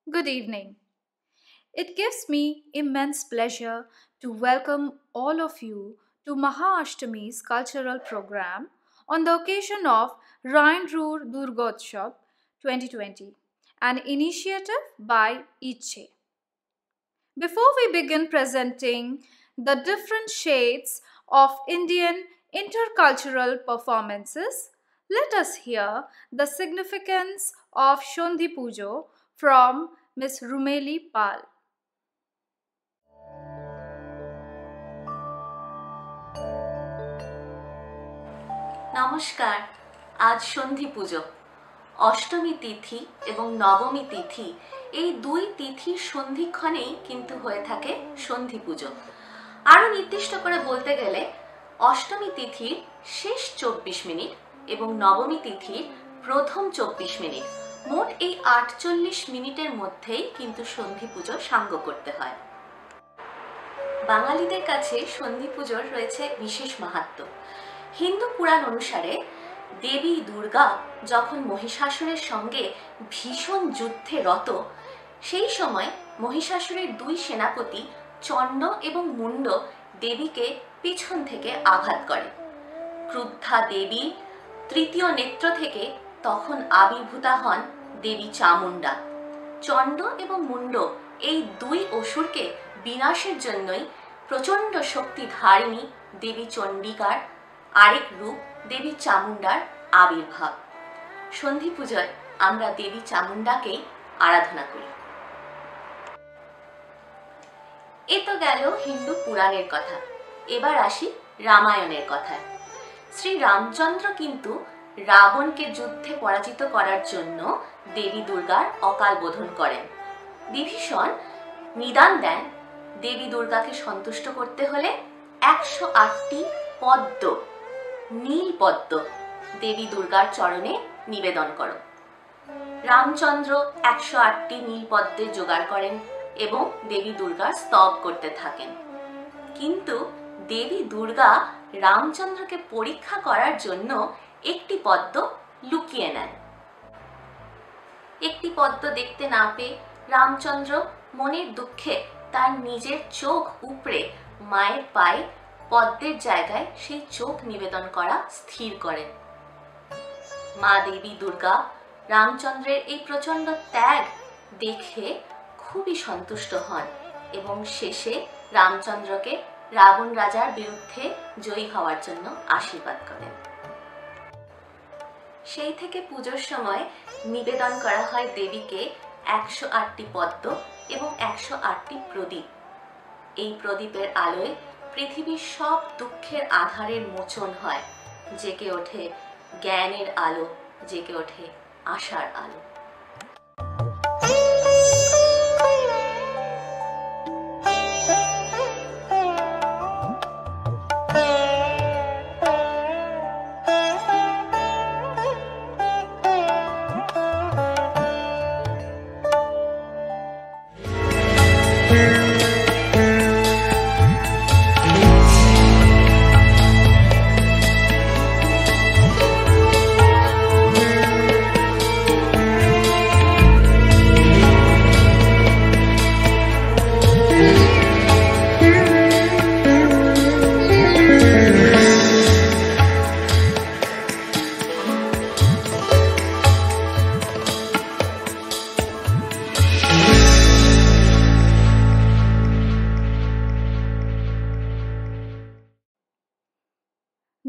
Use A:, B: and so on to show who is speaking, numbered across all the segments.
A: Good evening. It gives me immense pleasure to welcome all of you to Mahaashtami's cultural program on the occasion of Rainrur Durgotsav 2020, an initiative by ICHE. Before we begin presenting the different shades of Indian intercultural performances, let us hear the significance of Shondhi Pujo from Miss Rumeli Pal.
B: নমস্কার। আজ সন্ধি পুজো, অষ্টমী তিথি এবং নবমী তিথি এই দুই তিথির সন্ধিক্ষণেই কিন্তু হয়ে থাকে সন্ধি পুজো। আরও নির্দিষ্ট করে বলতে গেলে অষ্টমী তিথির শেষ 24 মিনিট এবং নবমী তিথির প্রথম 24 মিনিট, মোট এই 48 মিনিটের মধ্যেই কিন্তু সন্ধি পুজো সাঙ্গ করতে হয়। বাঙালিদের কাছে সন্ধি পুজোর রয়েছে বিশেষ মাহাত্ম্য। হিন্দু পুরাণ অনুসারে দেবী দুর্গা যখন মহিষাসুরের সঙ্গে ভীষণ যুদ্ধে রত, সেই সময় মহিষাসুরের দুই সেনাপতি চণ্ড এবং মুণ্ড দেবীকে পিছন থেকে আঘাত করে। ক্রুদ্ধা দেবী তৃতীয় নেত্র থেকে তখন আবির্ভূতা হন দেবী চামুণ্ডা। চণ্ড এবং মুণ্ড এই দুই অসুরকে বিনাশের জন্যই প্রচণ্ড শক্তিধারিণী দেবী চণ্ডিকার আরেক রূপ দেবী চামুণ্ডার আবির্ভাব। সন্ধি পুজোয় আমরা দেবী চামুণ্ডাকেই আরাধনা করি। এ তো গেল হিন্দু পুরাণের কথা। এবার আসি রামায়ণের কথায়। শ্রী রামচন্দ্র কিন্তু রাবণকে যুদ্ধে পরাজিত করার জন্য দেবী দুর্গার অকাল বোধন করেন। বিভীষণ নিদান দেন, দেবী দুর্গাকে সন্তুষ্ট করতে হলে 108টি পদ্ম, নীল পদ্ম দেবী দুর্গার চরণে নিবেদন করো। রামচন্দ্র 108টি নীল পদ্মের জোগাড় করেন এবং দেবী দুর্গার স্তব করতে থাকেন। কিন্তু দেবী দুর্গা রামচন্দ্রকে পরীক্ষা করার জন্য একটি পদ্ম লুকিয়ে নেন। একটি পদ্ম দেখতে না পেয়ে রামচন্দ্র মনের দুঃখে তার নিজের চোখ উপড়ে মায়ের পায়ে পদ্মের জায়গায় সেই চোখ নিবেদন করা স্থির করেন। মা দেবী দুর্গা রামচন্দ্রের এই প্রচণ্ড ত্যাগ দেখে খুবই সন্তুষ্ট হন এবং শেষে রামচন্দ্রকে রাবণ রাজার বিরুদ্ধে জয়ী হওয়ার জন্য আশীর্বাদ করেন। সেই থেকে পুজোর সময় নিবেদন করা হয় দেবীকে 108টি পদ্ম এবং 108টি প্রদীপ। এই প্রদীপের আলোয় পৃথিবীর সব দুঃখের আধারের মোচন হয়, জেগে ওঠে জ্ঞানের আলো, জেগে ওঠে আশার আলো।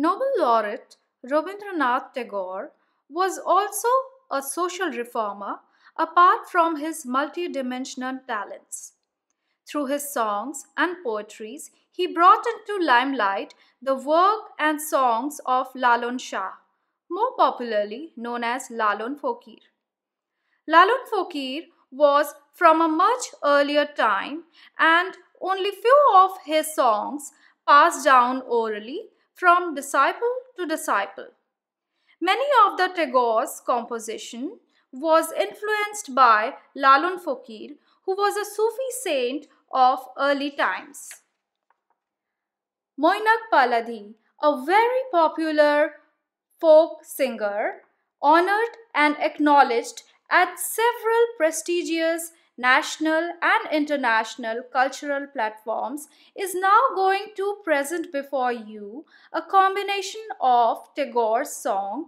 A: Nobel laureate Rabindranath Tagore was also a social reformer apart from his multidimensional talents. Through his songs and poetries, he brought into limelight the work and songs of Lalon Shah, more popularly known as Lalon Fokir. Lalon Fokir was from a much earlier time, and only few of his songs passed down orally from disciple to disciple. Many of the Tagore's composition was influenced by Lalon Fokir, who was a Sufi saint of early times. Moinak Paladhi, a very popular folk singer, honored and acknowledged at several prestigious national and international cultural platforms, is now going to present before you a combination of Tagore's song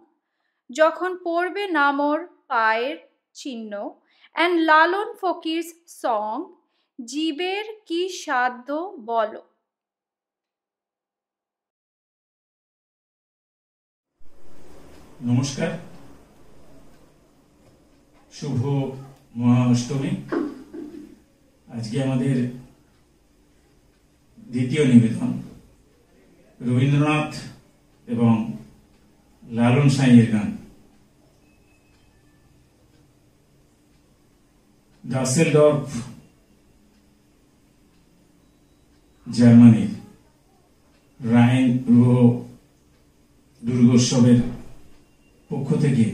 A: Jokhon Porbe Namor Payer Chinno and Lalon Fokir's song Jiber Ki Shaddo Bolo.
C: নমস্কার, শুভ মহাষ্টমী। আজকে আমাদের দ্বিতীয় নিবেদন রবীন্দ্রনাথ এবং লালন সাঁইয়ের গান। ডাসেলডর্ফ, জার্মানির রাইন রুহ দুর্গোৎসবের পক্ষ থেকে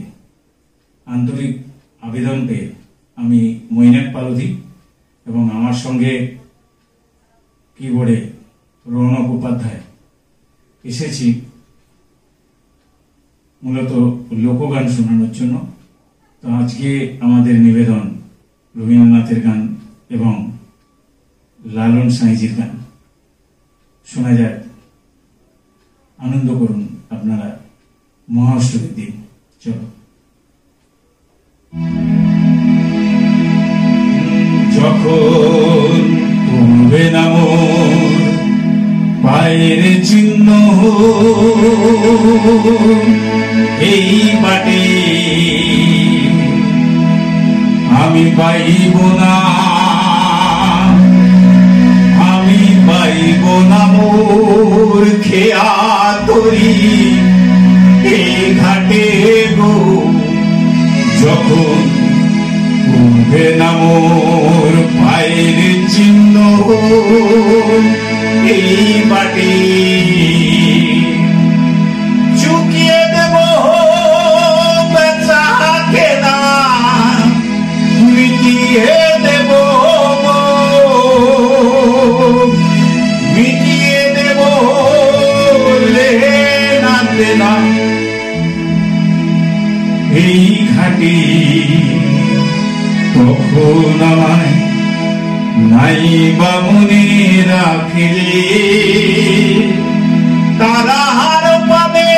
C: আন্তরিক আবেদন পেয়ে আমি মৈনাক পালধি এবং আমার সঙ্গে কিবোর্ডে রৌনক উপাধ্যায় এসেছি মূলত লোকগান শোনানোর জন্য। তো আজকে আমাদের নিবেদন রবীন্দ্রনাথের গান এবং লালন সাঁইজির গান। শোনা যাক, আনন্দ করুন আপনারা মহাষ্টমীর দিন। চলো। যখন পড়বে না মোর পায়ের চিহ্ন এই বাটে, আমি পাইব না, আমি পাইব না মোর খেয়া তরি এই ঘাটে গো। যখন পড়বে না মোর পায়ের চিহ্ন এই বাটে, চুকিয়ে দেব বেচা কেনা, মিটিয়ে দেব, মিটিয়ে দেব লেনা দেনা এই ঘাটে। তখন আমায় নাই বা মনে রাখিলে তারা হার পাবে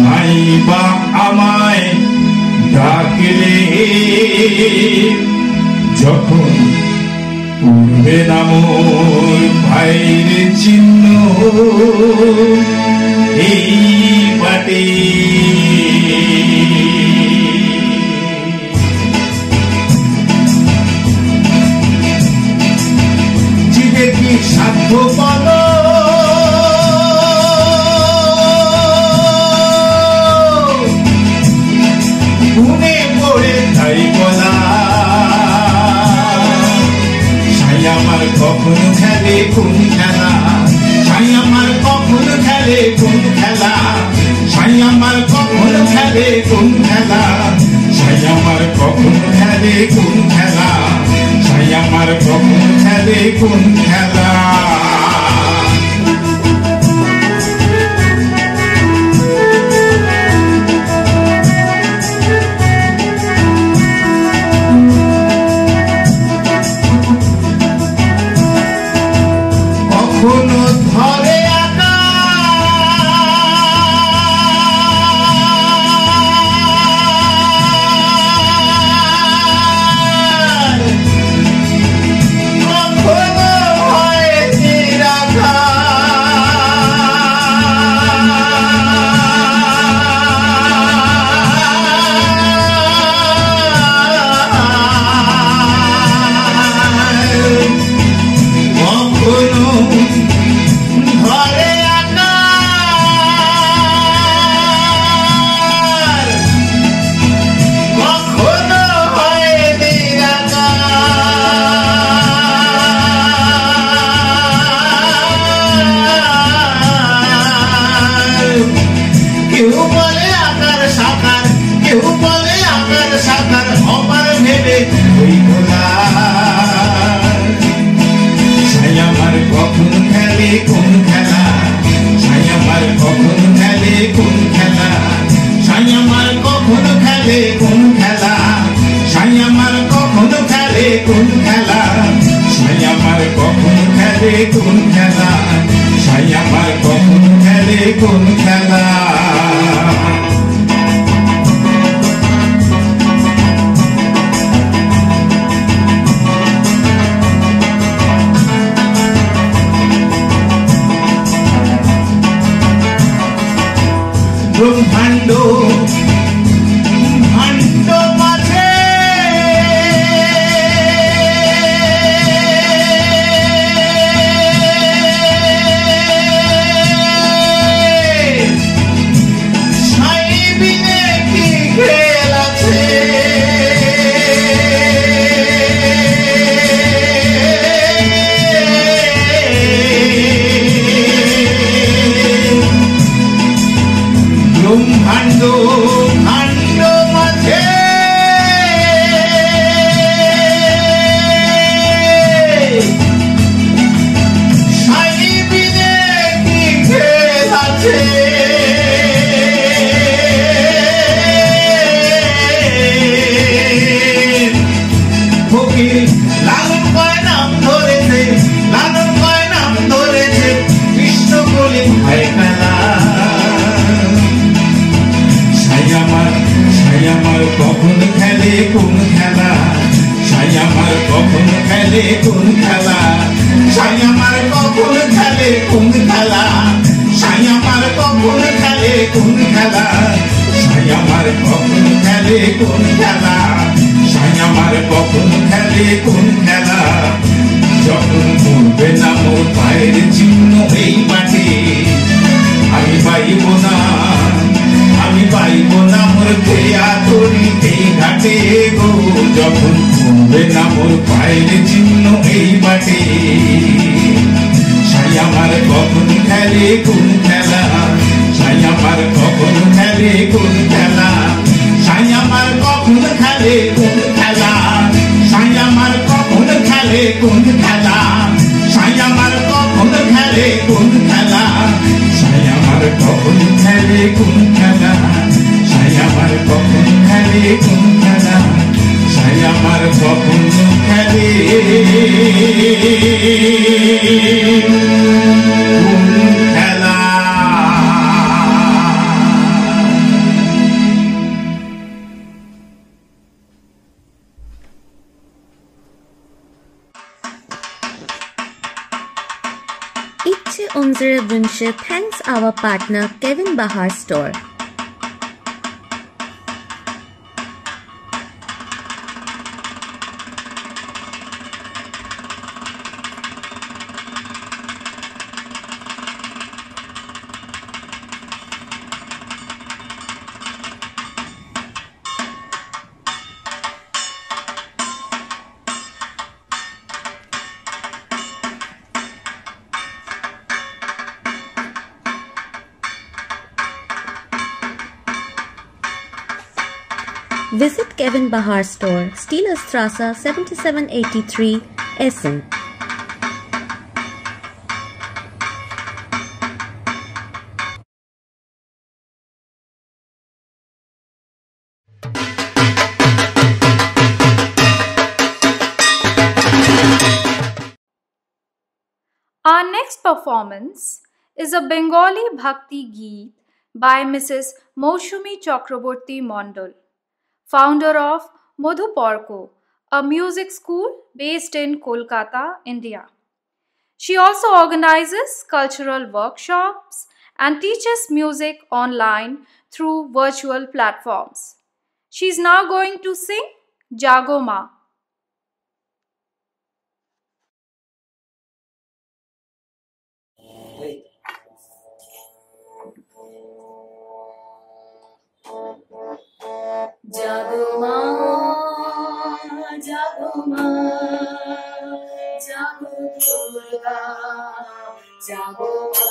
C: নাই বা আমায় ডাকিলে। যখন পড়বে না মোর পায়ের চিহ্ন এই বাটে, জীবে কি সাধ্য বলো গুনে পড়ে তাই বলা। সাই আমার কখন খেলে কোন খেলা, সাই আমার কখন খেলে কোন খেলা, সাই আমার কখন খেলে কোন খেলা, সাই আমার কখন খেলে কোন খেলা, সাই আমার কখন খেলে কোন খেলা। কখনো ধরে কোন খেলা, সাই আমার কখন খেলে কোন খেলা, সাই কোন খেলা, সাই আমার কখন খেলে কোন খেলা। ব্রহ্মাণ্ড ভাণ্ড মাঝে সাই বিনে কি খেল আছে, ব্রহ্মাণ্ড ভাণ্ড মাঝে সাই বিনে কি খেল আছে, ফকির লালন কয় নাম ধরেছে, লালন কয় নাম ধরেছে, কৃষ্ণ বলে ভাই খেলা। সাই আমার কখন খেলে কোন খেলা, সাই আমার কখন খেলে কোন খেলা, সাই আমার কখন খেলে কোন খেলা, সাই আমার কখন খেলে কোন খেলা, সাই আমার কখন খেলে কোন খেলা, সাই আমার কখন খেলে কোন খেলা। যখন পড়বে না মোর পায়ের চিহ্ন এই মাঠে, আমি পাইব না, আমি পাইব না মোর খেয়া তরি এই ঘাটে গো। যখন পড়বে না মোর পায়ের চিহ্ন এই মাঠে, সাই আমার কখন খেলে কোন খেলা, সাই আমার কখন খেলে কোন খেলা, সাই আমার কখন খেলে কোন খেলা, সাই আমার কখন খেলে কোন খেলা, সাই আমার কখন খেলে কোন খেলা, সাই আমার কখন খেলে কোন খেলা, সাই আমার কখন খেলে কোন খেলা, সাই আমার কখন খেলে কোন খেলা।
D: Itche unsere Wünsche thanks our partner Kevin Bahar Store. Visit Kevin Bahar Store, Stielerstraße 7783, Essen.
A: Our next performance is a Bengali Bhakti Geet by Mrs. Moushumi Chakraborty Mondal, founder of Madhuparko, a music school based in Kolkata, India. She also organizes cultural workshops and teaches music online through virtual platforms. She is now going to sing Jago Ma.
B: জাগো মা, জাগো মা, জাগো দুর্গা, জাগো মা,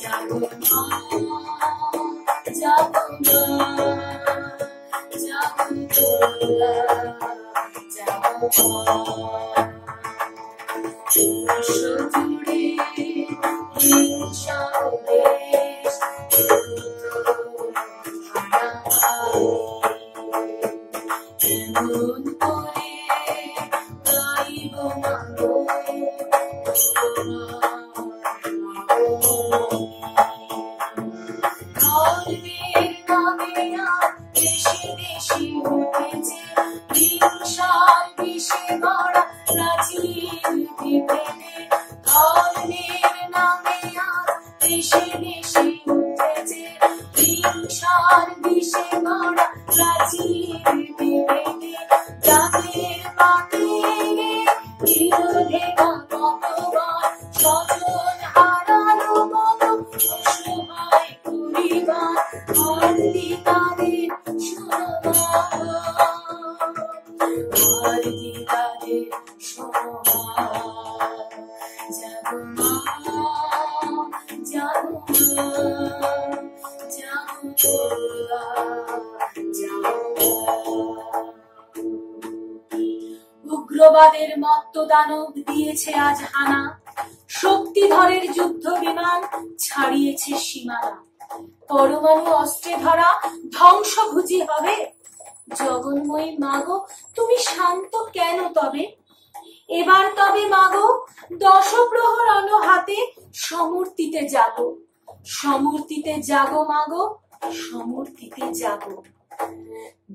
B: জাগো মা, জাগো মা, জাগো দুর্গা, জাগো মা। জুড়ে হিংসা দেশ কেমন করে গাইব মাগো ধর্মের নামে আর দেশে দেশে উঠেছে হিংসার বিষে গড়া প্রাচীর ভেঙে। ধর্মের নামে আর দেশে দেশে উঠেছে হিংসার বিষে গড়া প্রাচীর ভেঙে। জাতের পাতে বিরোধে কতবার স্বজন হারালো কত অসহায় পরিবার অর্ধিকারের সমান অর্ধিকারের সমান। জাগো মা জাগো মা জাগো দুর্গা জাগো। উগ্রবাদের মত্ত দানব দিয়েছে আজ হানা, শক্তিধরের যুদ্ধ বিমান ছাড়িয়েছে সীমানা। পরমাণু অস্ত্রে ধরা ধ্বংসভুজি হবে। জগন্ময়ী মাগো তুমি শান্ত কেন তবে? এবার তবে মাগো দশপ্রহর হাতে সমর্তিতে জাগো, সমর্তিতে জাগো মাগো, সমর্তিতে জাগো।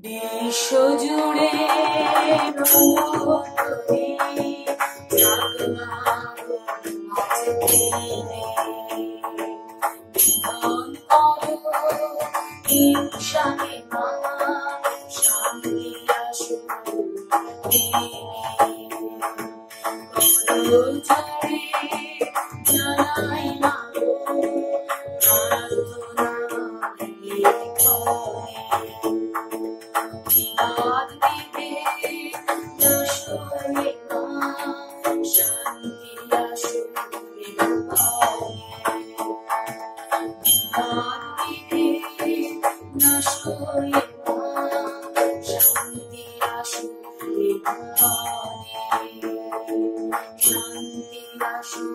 B: বিশ্ব জুড়ে হিংসাকে মা শান্তি আসুক জানাই মাগো প্রার্থনা বিবাদ দিবে দশরে মা শান্তি আসুক বিবাদ দিবে দশরে মা শান্তি আসুক শান্তি আসুক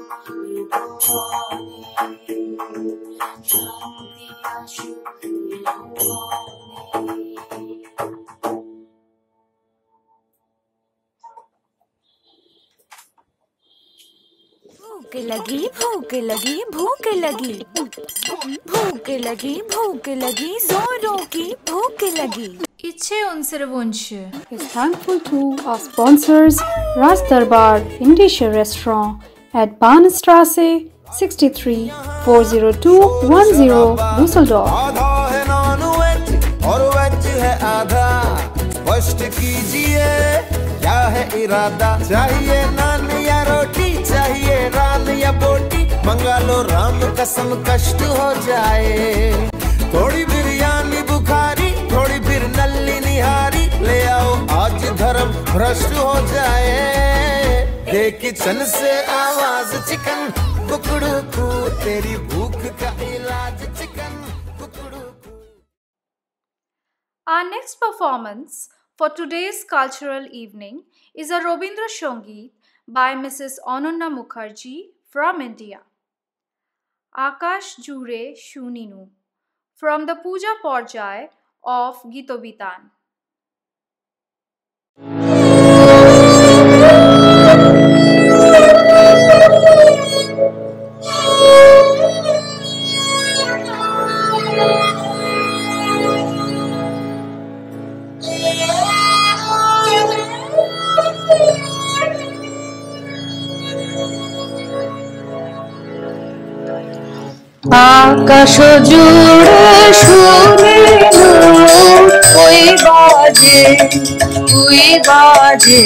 B: শান্তি আসুক।
E: भूख लगी भूख लगी भूख लगी भूख लगी भूख लगी जोरों की भूख लगी।
A: İçe unsere Wünsche
F: is thankful to our sponsors Ras Darbar Indische Restaurant at Bahnstraße 63 40210 Düsseldorf.
G: आधा है नॉन वेज और वेज है आधा, स्पष्ट कीजिए क्या है इरादा। चाहिए नान या रोटी, चाहिए रान या बोटी, मंगा लो राम कसम कष्ट हो जाए। थोड़ी बिरयानी बुखारी, थोड़ी फिर नल्ली निहारी, ले आओ आज धर्म भ्रष्ट हो जाए। दे किचन से आवाज चिकन कुकड़ू को, तेरी भूख का इलाज चिकन कुकड़ू को।
A: Our next performance for today's cultural evening is a Robindra Sangeet by Mrs. Ananya Mukherjee from India. Akash Jure Shuninu from the Puja Porjay of Gitobitan.
H: আকাশ জুড়ে শুনে ওই বাজে ওই বাজে,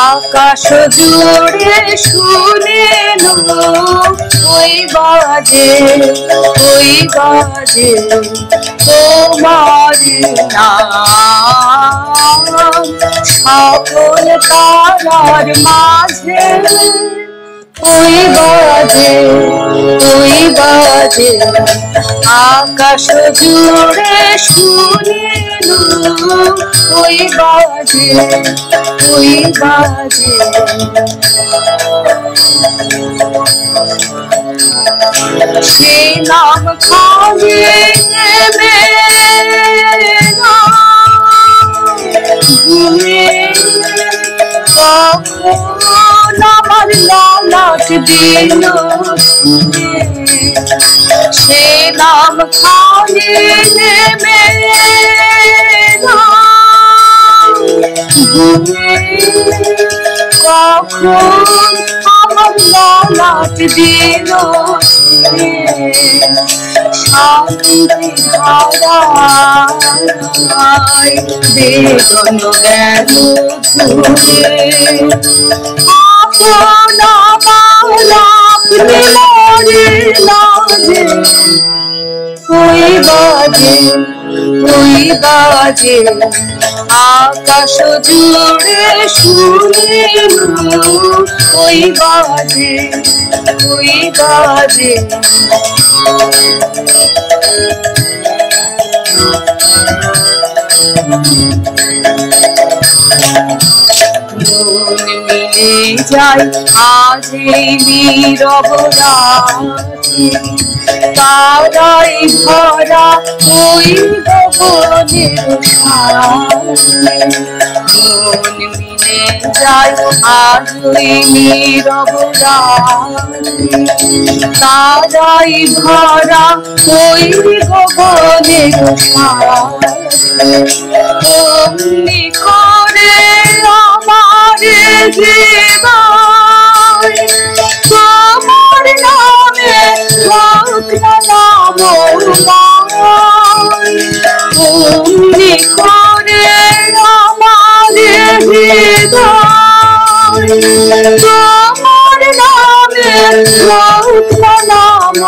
H: আকাশ জুড়ে শুনে ওই বাজে ওই বাজে, তোমার নাম সকল তারার মাঝে ওই বাজে ওই বাজে, আকাশ জুড়ে শুনে ওই বাজে ওই বাজে। সে নাম খাবে মেরা ভুলে কখন আমার লালাট দিল শুনে, সে नाम खाने मेरा ঘুমে কখন আমার ললাট দিল শান্তি ধারায় বেদন গেল ধুয়ে আপন আমার আপনি মরে লাজে ওই বাজে আকাশ জুড়ে শুনে ওই বাজে মন মিলে যায় আজ এই নীরব রাতে তারাই ভরা ওই গগনের সামনে মন মিলে যায় আজ ওই নীরব রাতে তারাই ভরা ওই গগনের সামনে অমনি করে আমার জীবন তোমার নামে হোক না নাম অমনি করে আমার জীবন তোমার নামে হোক না নাম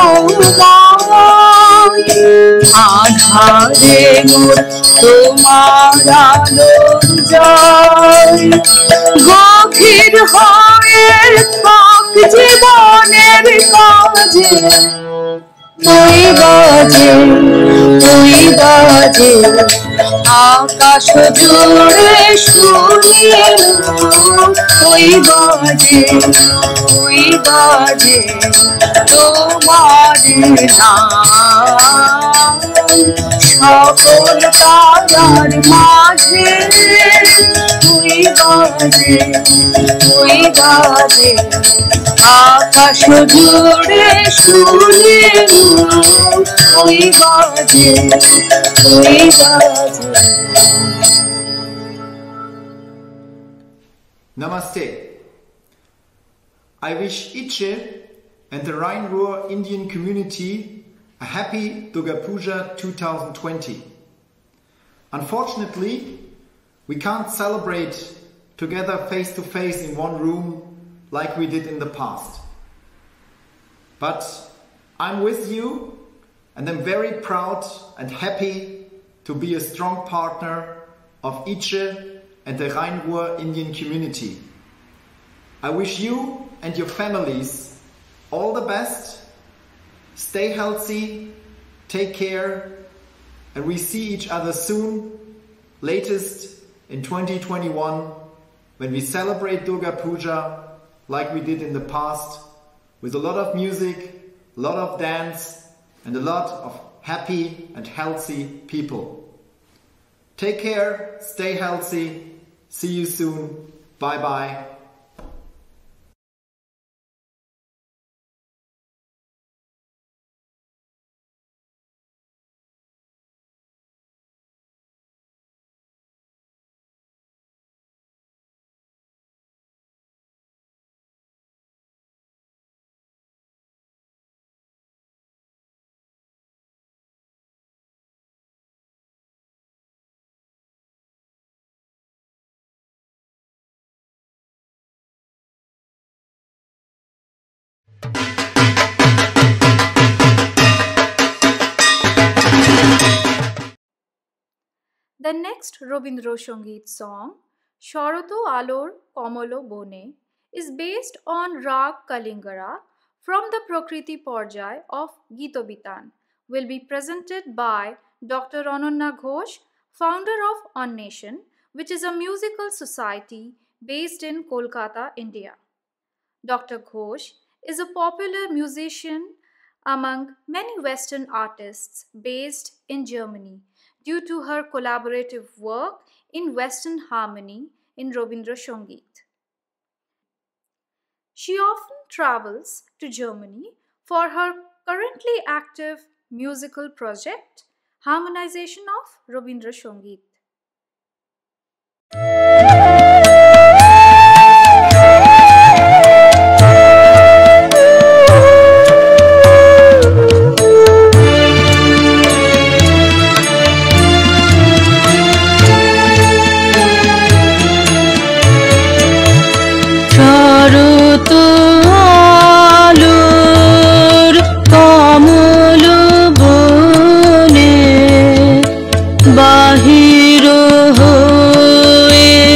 H: আধারে মোর তোমার আলোর জয় গভীর হয়ে থাক জীবনের কাজে ওই বাজে আকাশ জুড়ে শুনি ওই বাজে তোমার নাম সকল তারার মাঝে ওই বাজে আকাশ জুড়ে শুনি ওই বাজে
I: Namaste. I wish Iche and the Rhine-Ruhr Indian community a happy Durga Puja 2020. Unfortunately, we can't celebrate together face to face in one room like we did in the past. But I'm with you and I'm very proud and happy to be a strong partner of Iche and the Rhine-Ruhr Indian community. I wish you and your families all the best. Stay healthy, take care, and we see each other soon, latest in 2021, when we celebrate Durga Puja like we did in the past, with a lot of music, a lot of dance, and a lot of happy and healthy people. Take care, stay healthy, see you soon, bye bye.
A: The next Robindra Sangeet song, Sharato Alor Komolo Bone, is based on Rag Kalingara from the Prakriti Porjai of Gitobitan, will be presented by Dr. Ananya Ghosh, founder of On Nation, which is a musical society based in Kolkata, India. Dr. Ghosh is a popular musician among many Western artists based in Germany due to her collaborative work in Western harmony in Robindra Sangeet. She often travels to Germany for her currently active musical project, harmonization of Rabindra Sangeet.
H: বাহির হয়ে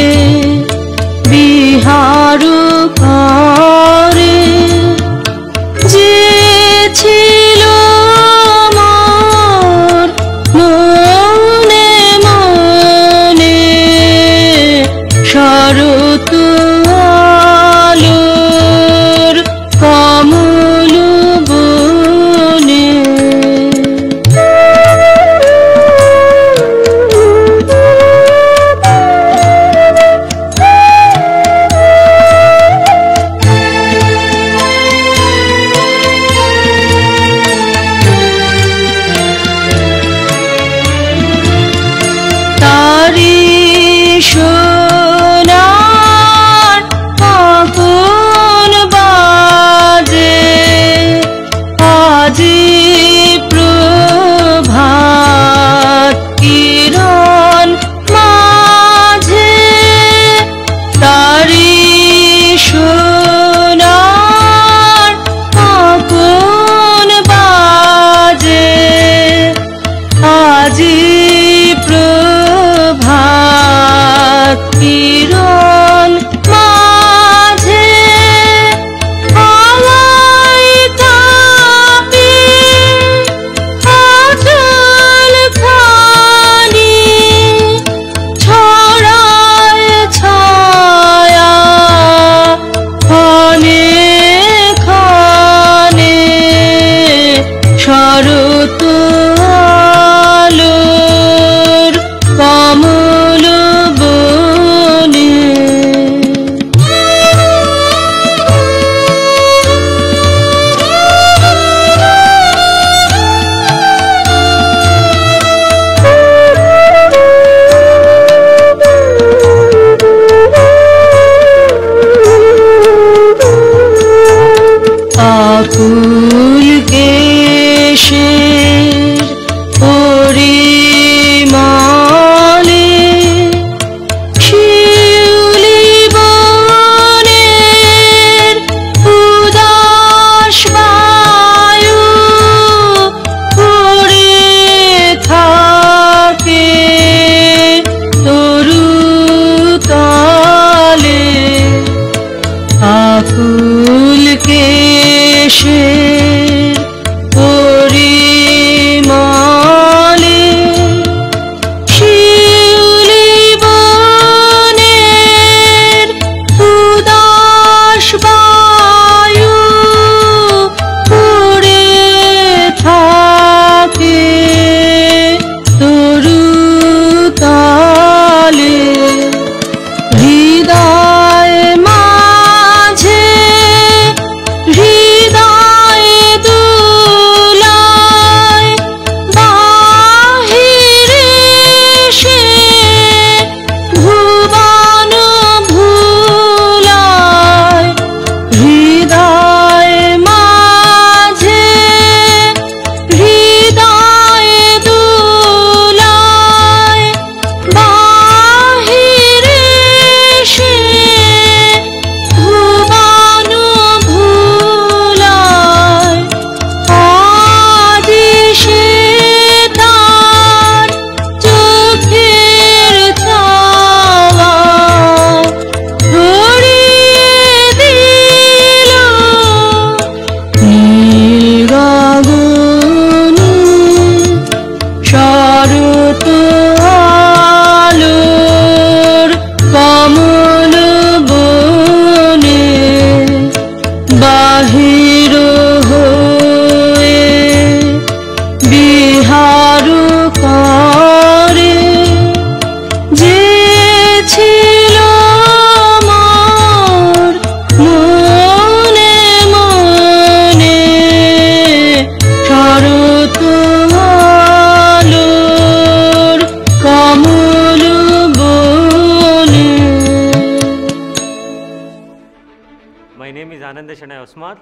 J: Shana Osmar.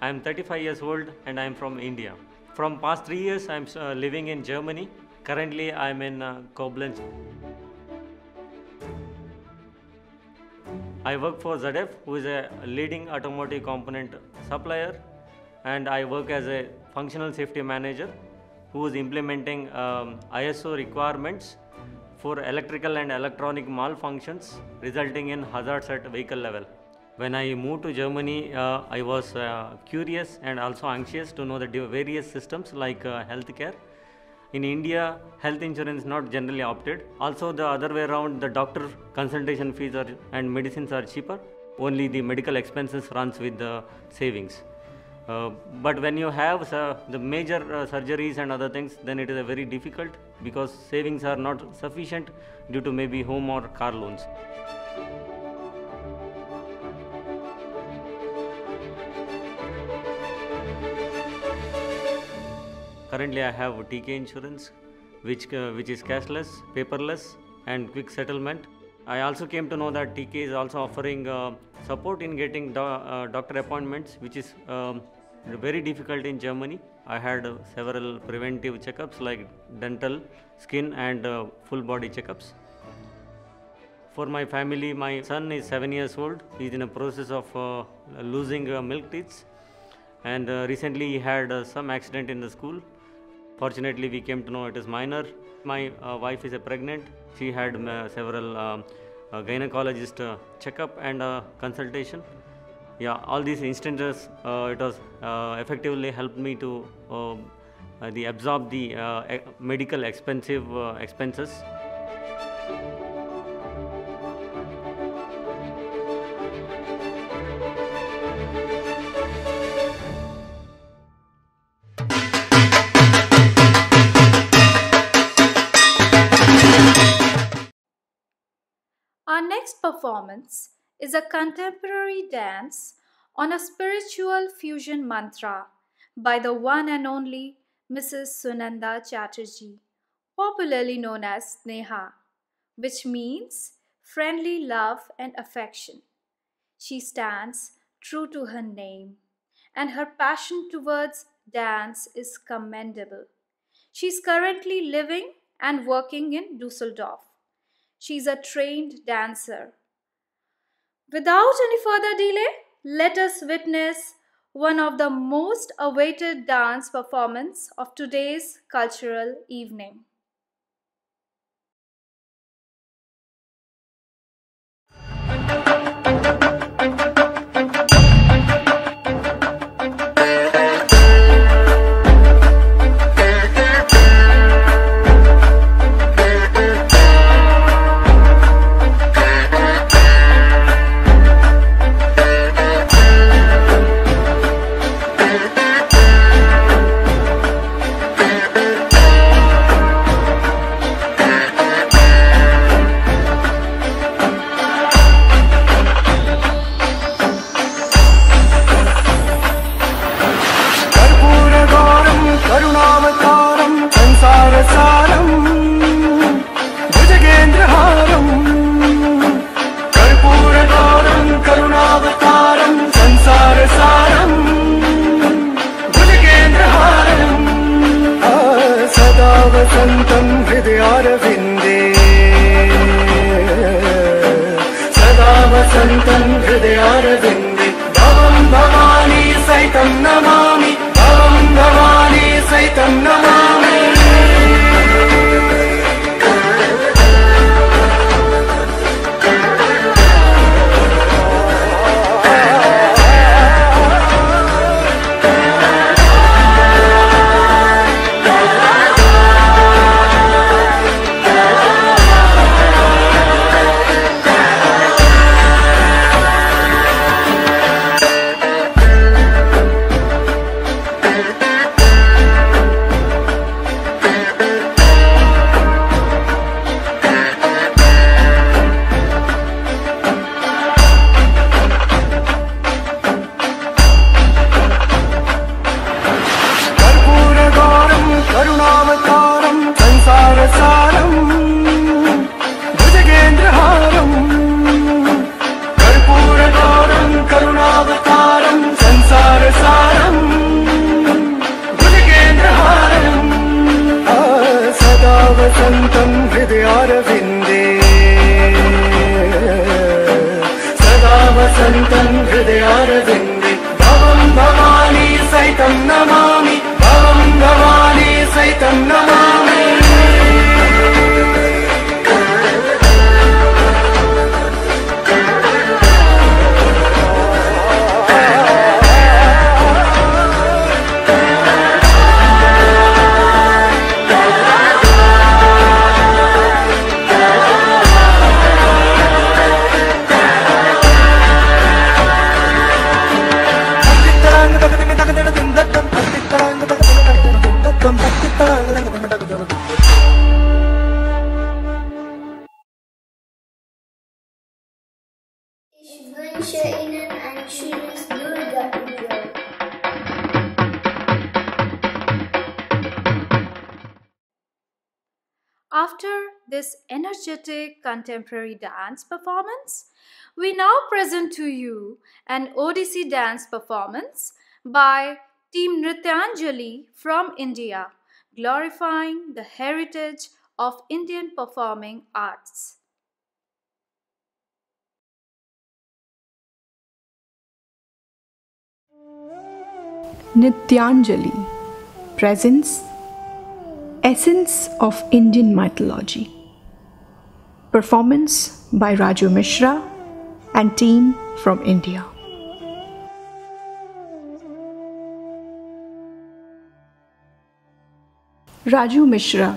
J: I am 35 years old and I am from India. From past 3 years, I am living in Germany. Currently, I am in Koblenz. I work for ZF, who is a leading automotive component supplier, and I work as a functional safety manager who is implementing ISO requirements for electrical and electronic malfunctions resulting in hazards at vehicle level. When I moved to Germany, I was curious and also anxious to know the various systems like healthcare. In India, health insurance is not generally opted. Also, the other way around, the doctor consultation fees and medicines are cheaper. Only the medical expenses runs with the savings. But when you have the major surgeries and other things, then it is very difficult because savings are not sufficient due to maybe home or car loans. Currently, I have TK insurance, which is cashless, paperless, and quick settlement. I also came to know that TK is also offering support in getting doctor appointments, which is very difficult in Germany. I had several preventive checkups like dental, skin, and full body checkups. For my family, my son is 7 years old. He is in a process of losing milk teeth, and recently he had some accident in the school. Fortunately, we came to know it is minor. My wife is pregnant. She had several gynecologist checkup and consultation. Yeah, all these instances, it was effectively helped me to absorb the medical expenses.
A: Our next performance is a contemporary dance on a spiritual fusion mantra by the one and only Mrs. Sunanda Chatterjee, popularly known as Sneha, which means friendly love and affection. She stands true to her name, and her passion towards dance is commendable. She is currently living and working in Dusseldorf. She is a trained dancer. Without any further delay, let us witness one of the most awaited dance performances of today's cultural evening.
K: वसन्तं हृदयारविन्दे सदा वसन्तं हृदयारविन्दे भवं भवानी सहितं नमामि भवं भवानी सहितं Namami
A: After this energetic contemporary dance performance, we now present to you an Odissi dance performance by Team Nrityanjali from India, glorifying the heritage of Indian performing arts.
L: Nrityanjali presents Essence of Indian Mythology. Performance by Raju Mishra and team from India. Raju Mishra,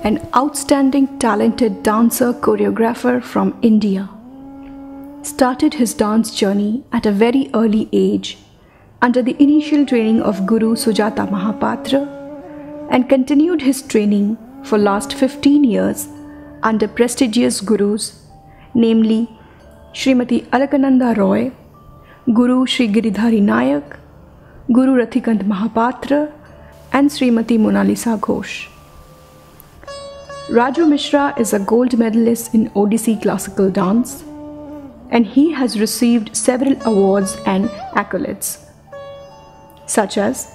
L: an outstanding talented dancer choreographer from India, started his dance journey at a very early age under the initial training of Guru Sujata Mahapatra and continued his training for last 15 years under prestigious gurus, namely Srimati Alakananda Roy, Guru Sri Giridhari Nayak, Guru Rathikant Mahapatra and Srimati Monalisa Ghosh. Raju Mishra is a gold medalist in Odissi classical dance and he has received several awards and accolades, such as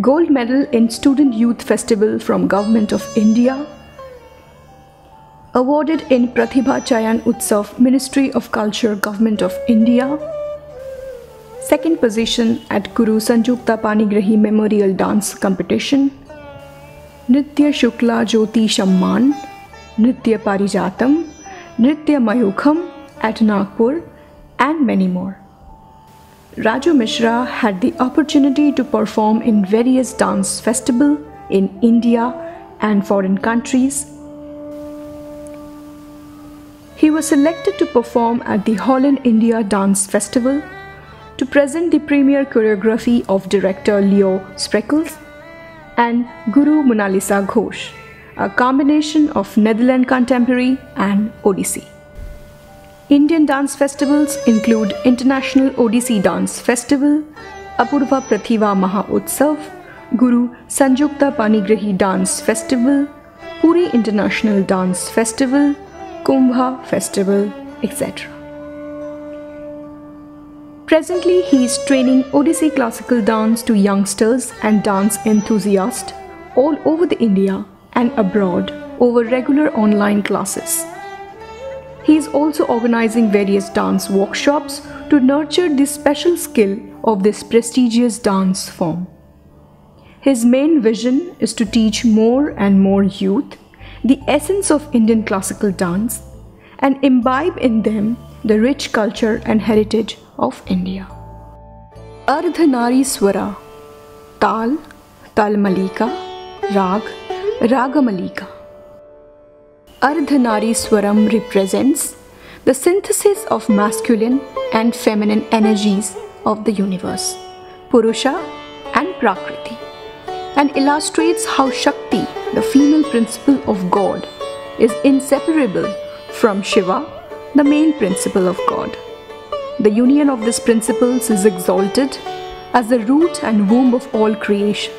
L: Gold Medal in Student Youth Festival from Government of India, awarded in Pratibha Chayan Utsav Ministry of Culture Government of India, second position at Guru Sanjukta Panigrahi Memorial Dance Competition, Nritya Shukla Jyoti Shamman, Nritya Parijatam, Nritya Mayukham at Nagpur and many more. Raju Mishra had the opportunity to perform in various dance festivals in India and foreign countries. He was selected to perform at the Holland India Dance Festival to present the premiere choreography of director Leo Spreckels and Guru Monalisa Ghosh, a combination of Netherlands contemporary and Odissi. Indian dance festivals include International Odissi Dance Festival, Apurva Pratibha Maha Utsav, Guru Sanjukta Panigrahi Dance Festival, Puri International Dance Festival, Kumbha Festival, etc. Presently, he is training Odissi classical dance to youngsters and dance enthusiasts all over the India and abroad over regular online classes. He is also organizing various dance workshops to nurture the special skill of this prestigious dance form. His main vision is to teach more and more youth the essence of Indian classical dance and imbibe in them the rich culture and heritage of India. Ardhanari Swara, Tal, Talmalika, Rag, Ragamalika. Ardhanari Swaram represents the synthesis of masculine and feminine energies of the universe, Purusha and Prakriti, and illustrates how Shakti, the female principle of God, is inseparable from Shiva, the male principle of God. The union of these principles is exalted as the root and womb of all creation.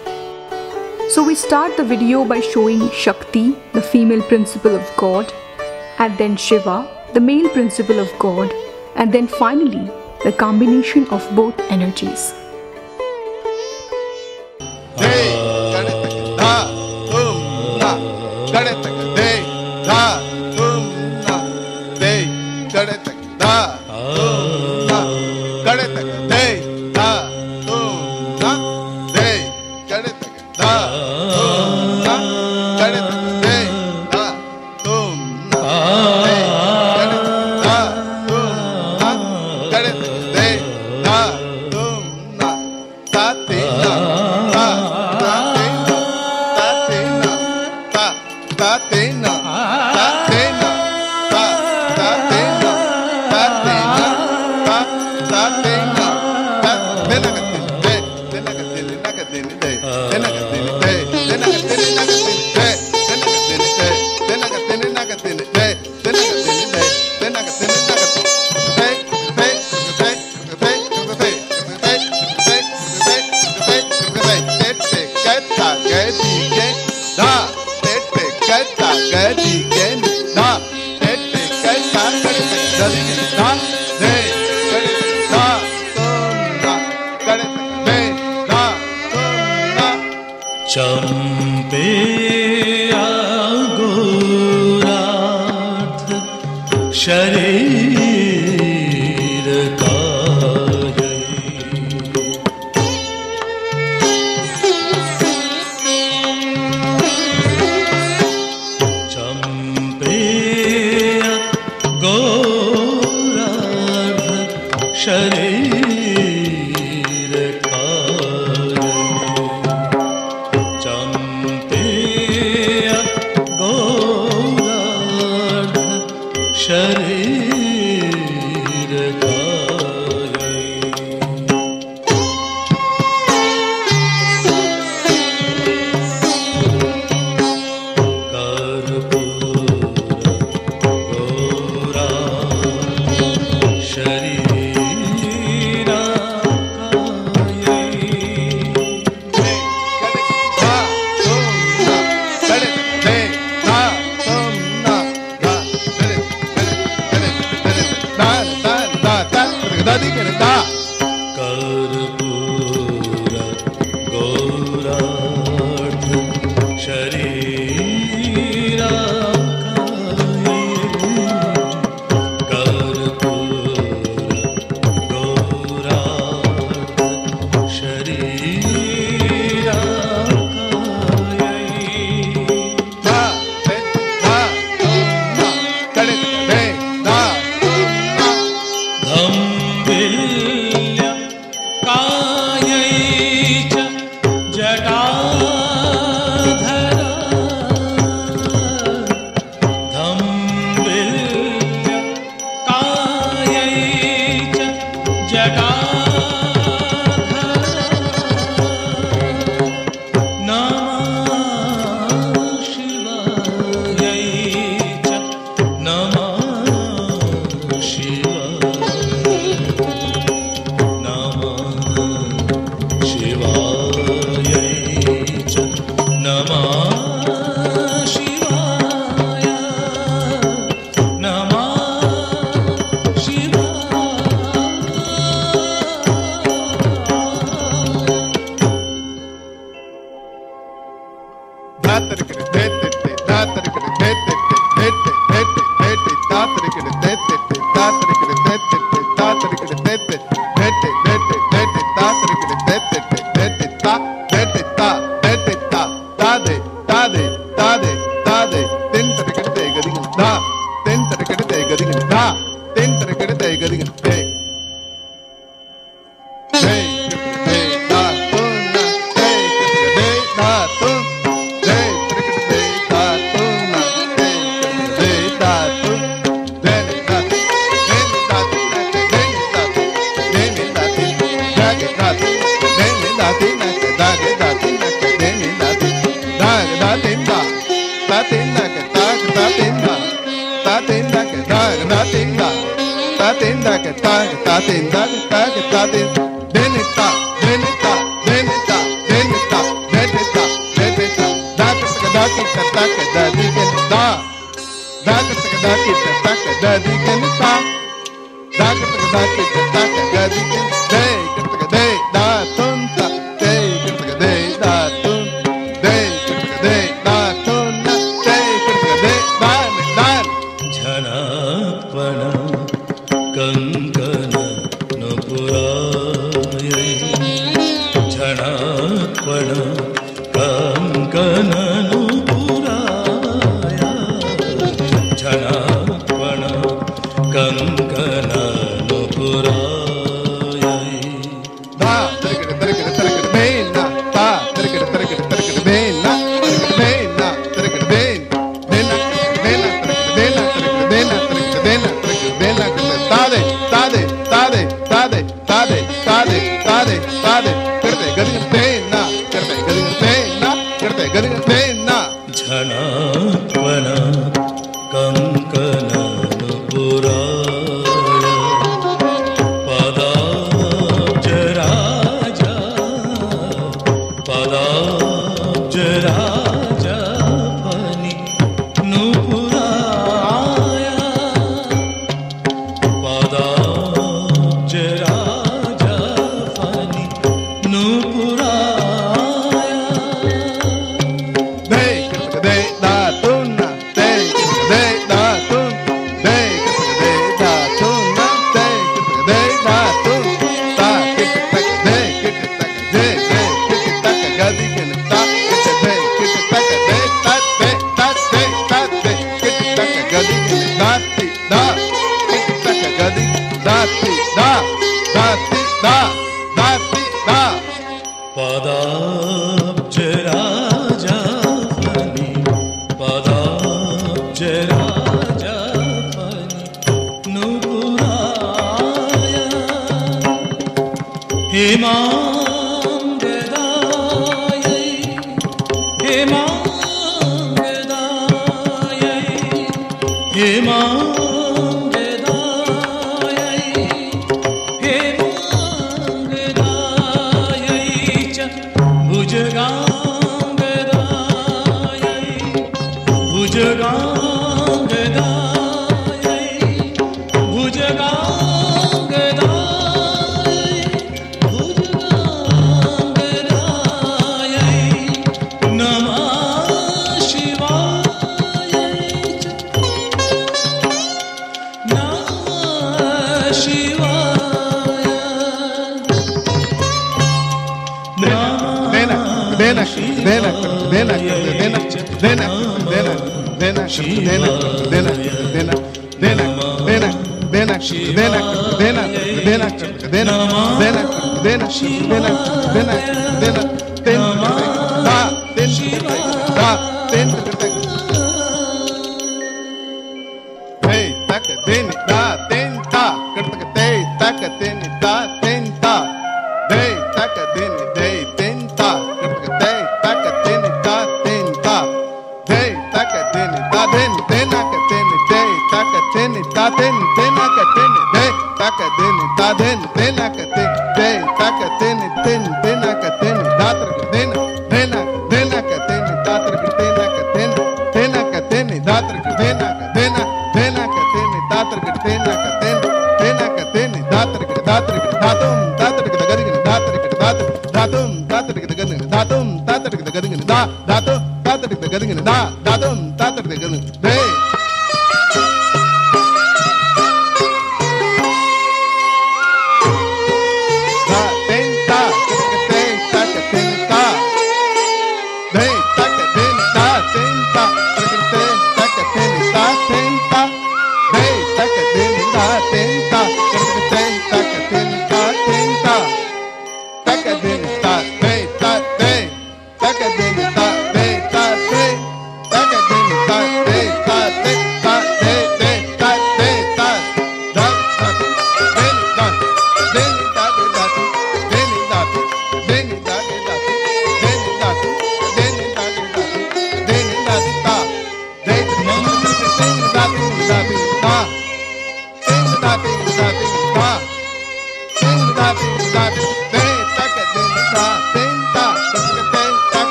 L: So we start the video by showing Shakti, the female principle of God, and then Shiva, the male principle of God, and then finally the combination of both energies.
M: gade tak de da tum na de gade tak da tum na gade tak de da tum na de gade tak da tum na gade tak de da tum na de gade tak da tum na gade tak
K: चंपे गोरार्ध शरीर का चंपे गोरार्ध शरीर का शरीर का क्षणात्मन कंकणनुपुराय पदाब्जराजा पदाब्जराजा फणि नुपुराय पदाब्जराजा फणि नुपुराय पदाब्जराजा फणि पदाब्जराजा फणि नुपुराय हेमांगदायै हेमांगदायै हेमांगदायै हेमांगदायै च भुजगांगदायै भुजगांगदायै भुजगांगदायै भुजगांगदायै नमः शिवाय च नमः शिवाय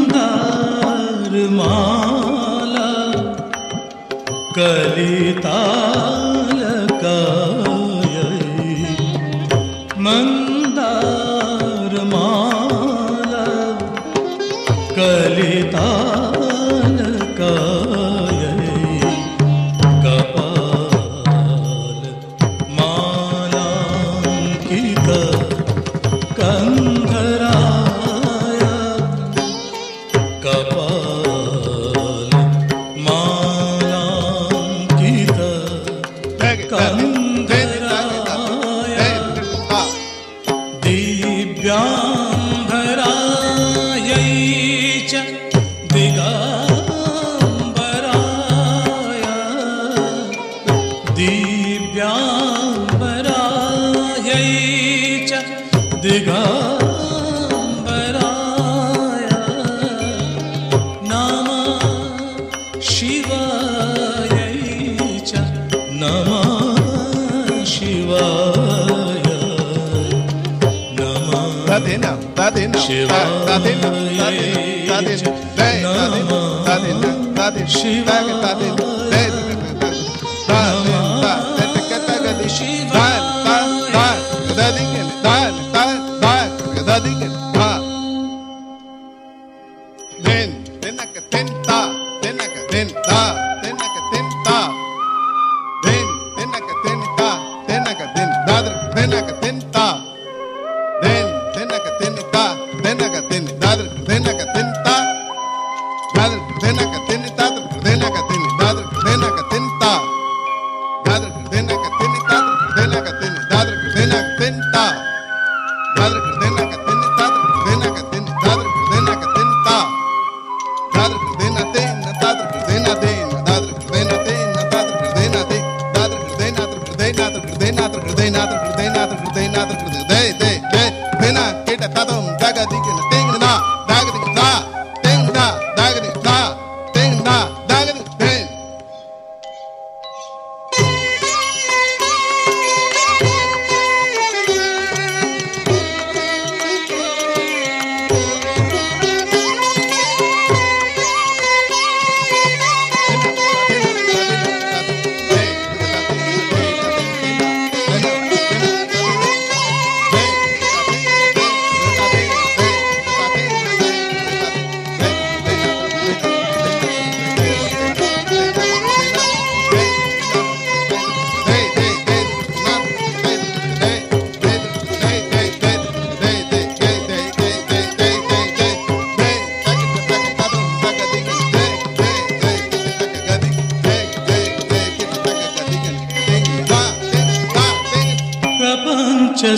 K: मंदार माला कलितालकायै मंदार माला कलितालकायै कपाल मालांकित कंधराय कपाल मालांकित कंधराय दिव्यांबरायै च दिगंबराय दिव्यांबराय दिगंबराय नमः शिवाय च नमः शिवाय नमः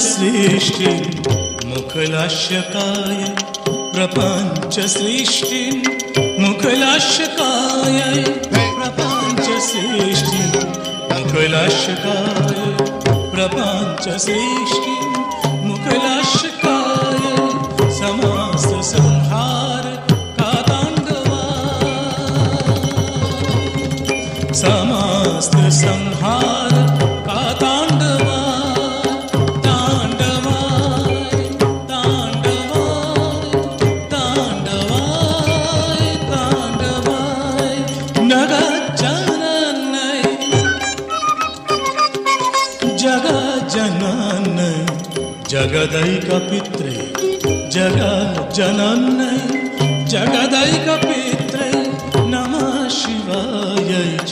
K: सृष्टि मुखलाशकाय प्रपंच सृष्टि मुखलाशकाय प्रपंच सृष्टि मुखलाशकाय प्रपंच सृष्टि मुखलाशकाय समस्त संहार का तांडवा समस्त संहार का तांडवा जगदैक पित्रे जगज्जनन्यै जगदैक पित्रे नमः शिवाय च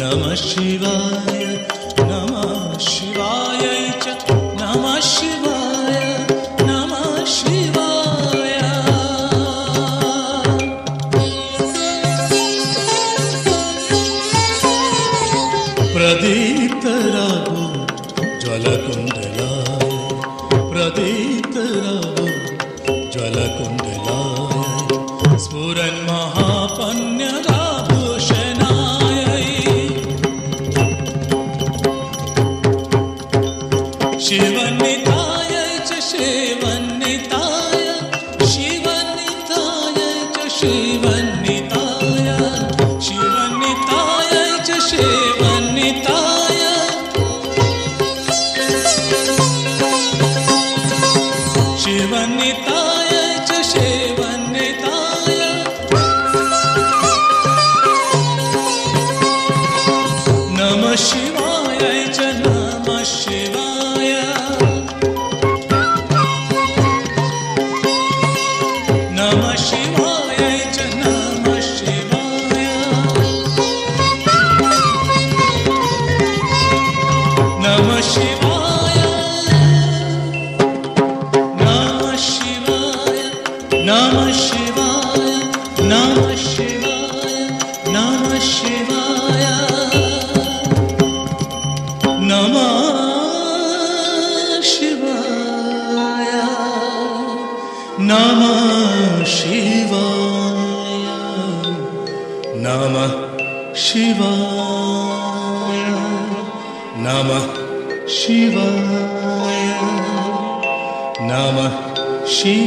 K: नमः शिवाय नमः शिवाय च नमः शिवाय नमः शिवाय प्रदीप्त राघो ज्वलकुण्डला ज्वलकुण्डलाय स्फुरन् महापन्यगाभूषणाय शिवन्निताय च शिवन्निताय शिवन्निताय च शिवन्निताय शिवन्निताय च शिवन्निताय शिवन्निताय च शिवन्निताय नमः शिवाय च नमः शिवाय नमः शिवाय च नमः शिवाय नमः शिवाय नमः शिवाय नमः शिवाय नमः शिवाय नमः शिवाय नमः शिवाय नमः शिवाय नमः शिवाय Namah Shivaya.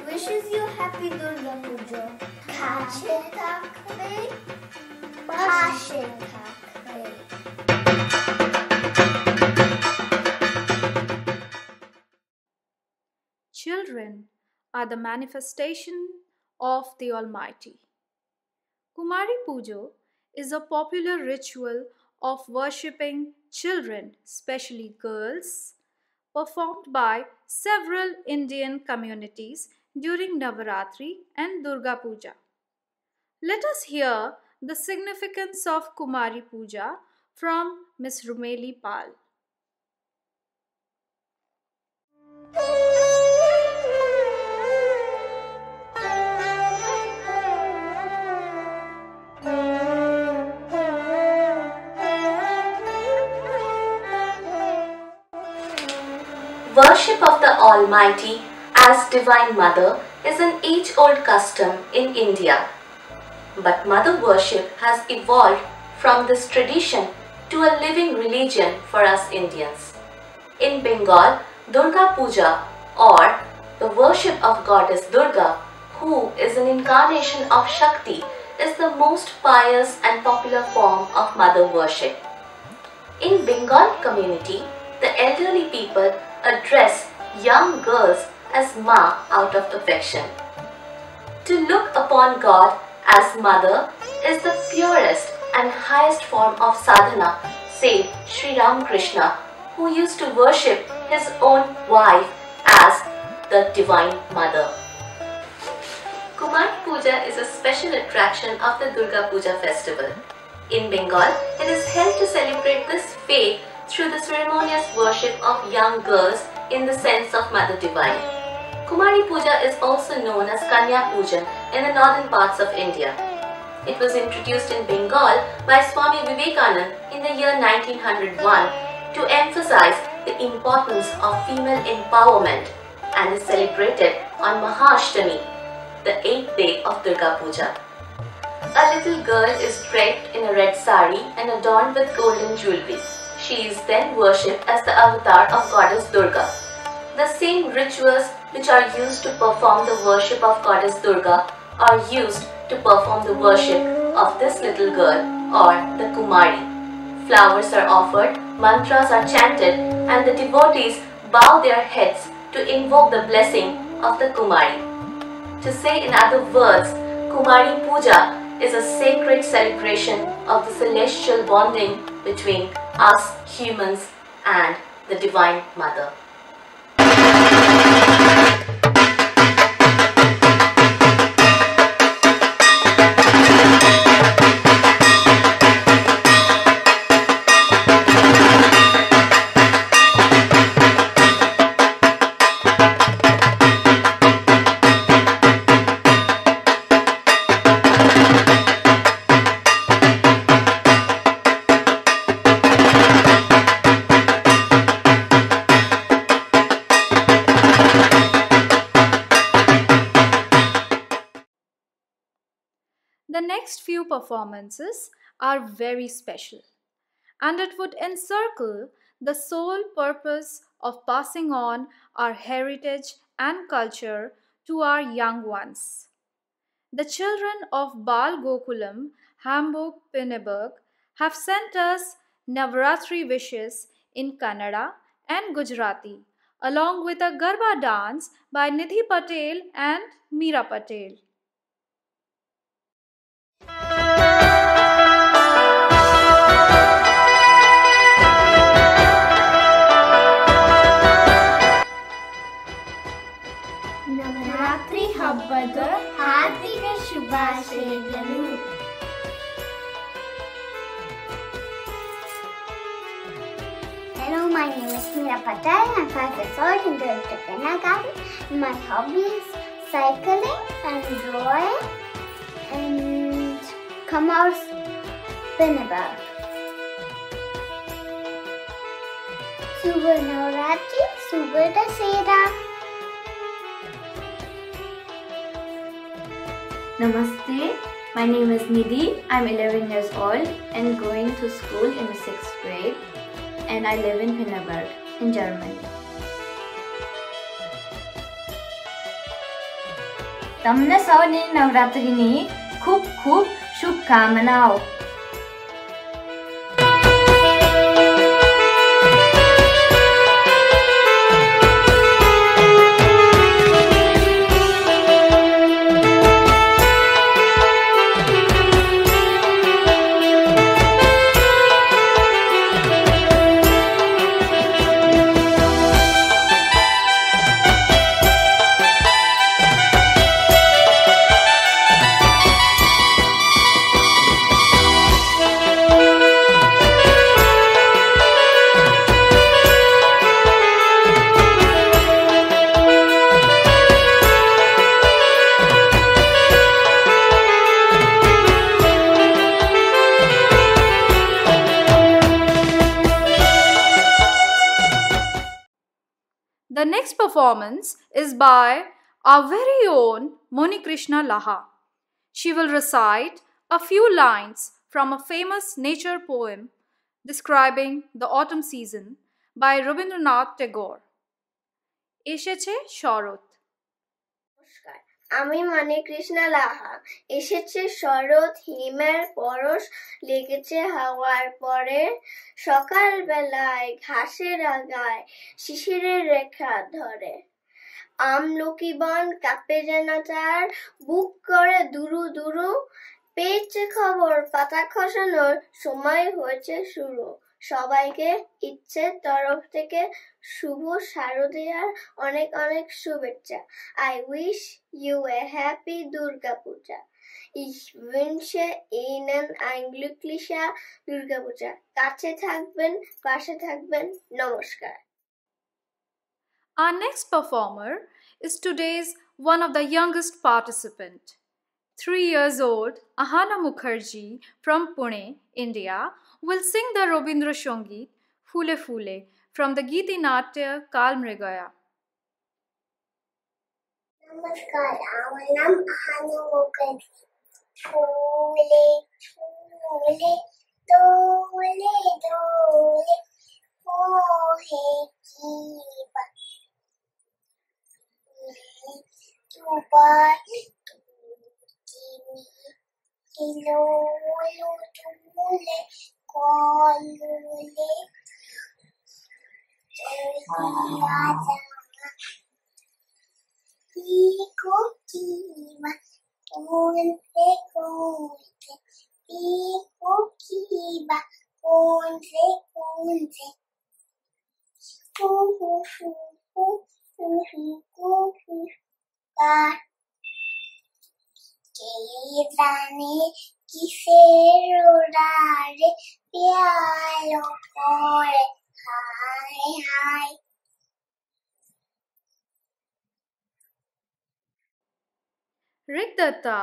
N: Wishes you happy Durga Puja. Pashe thakbe, pashe thakbe.
A: Children are the manifestation of the Almighty. Kumari Puja is a popular ritual of worshipping children, especially girls, performed by several Indian communities during Navaratri and Durga Puja. Let us hear the significance of Kumari Puja from Ms. Rumeli Pal.
B: Worship of the Almighty as Divine Mother is an age-old custom in India. But mother worship has evolved from this tradition to a living religion for us Indians. In Bengal, Durga Puja, or the worship of goddess Durga, who is an incarnation of Shakti, is the most pious and popular form of mother worship. In Bengal community, the elderly people address young girls as Ma out of affection. To look upon God as mother is the purest and highest form of sadhana, said Sri Ramakrishna, who used to worship his own wife as the Divine Mother. Kumari Puja is a special attraction of the Durga Puja festival. In Bengal, it is held to celebrate this faith through the ceremonious worship of young girls in the sense of Mother Divine. Kumari Puja is also known as Kanya Pujan in the northern parts of India. It was introduced in Bengal by Swami Vivekananda in the year 1901 to emphasize the importance of female empowerment and is celebrated on Mahashtami, the 8th day of Durga Puja. A little girl is draped in a red sari and adorned with golden jewelry. She is then worshipped as the avatar of goddess Durga. The same rituals which are used to perform the worship of goddess Durga are used to perform the worship of this little girl, or the Kumari. Flowers are offered, mantras are chanted, and the devotees bow their heads to invoke the blessing of the Kumari. To say in other words, Kumari Puja is a sacred celebration of the celestial bonding between us humans and the Divine Mother.
A: The next few performances are very special, and it would encircle the sole purpose of passing on our heritage and culture to our young ones. The children of Bal Gokulam, Hamburg, Pinneberg have sent us Navaratri wishes in Kannada and Gujarati, along with a Garba dance by Nidhi Patel and Meera Patel.
N: Navratri ಹಬ್ಬದ ಹಾರ್ದಿಕ ಶುಭಾಶಯಗಳು. Hello, my name is Meera Patel. I'm 5 years old and going to kindergarten. My hobby is cycling and drawing and commerce Pinneberg. Subha Navaratri, Subha Dasera.
O: Namaste, my name is Nidhi. I'm 11 years old and going to school in the 6th grade, and I live in Pinneberg in Germany. તમને સૌને નવરાત્રિની ખૂબ ખૂબ શુભકામનાઓ.
A: The next performance is by our very own Moni Krishna Laha. She will recite a few lines from a famous nature poem describing the autumn season by Rabindranath Tagore. এসেছে শরৎ.
P: আমি মনি কৃষ্ণ লাহা. এসেছে শরৎ, হিমের পরশ লেগেছে হাওয়ার পরে, সকাল বেলায় ঘাসের আগায় শিশিরের রেখা ধরে, আমলকি বন কাঁপে যেন তার, বুক করে দুরু দুরু, পেয়েছে খবর পাতা খসানোর সময় হয়েছে শুরু। সবাইকে ইচ্ছের তরফ থেকে শুভ শারদীয়ার অনেক অনেক শুভেচ্ছা। I wish you a happy Durga Puja. Ich wünsche Ihnen ein glücklicher Durga Puja. কাছে থাকবেন, পাশে থাকবেন, নমস্কার।
A: Our next performer is today's one of the youngest participant. 3 years old, Ahana Mukherjee from Pune, India, will sing the Rabindra Sangeet Phule Phule from the Giti Natya Kalmrigaya.
N: Namaskar, আমার নাম আহানা মুখার্জি। ফুলে ফুলে দোলে দোলে মোহে কি দুবার কিলো তুলে কলুলে রাজা Pico kiva, once once, pico kiva, once once. Que dane quisero dare pialo core, hi hi.
A: Rick Datta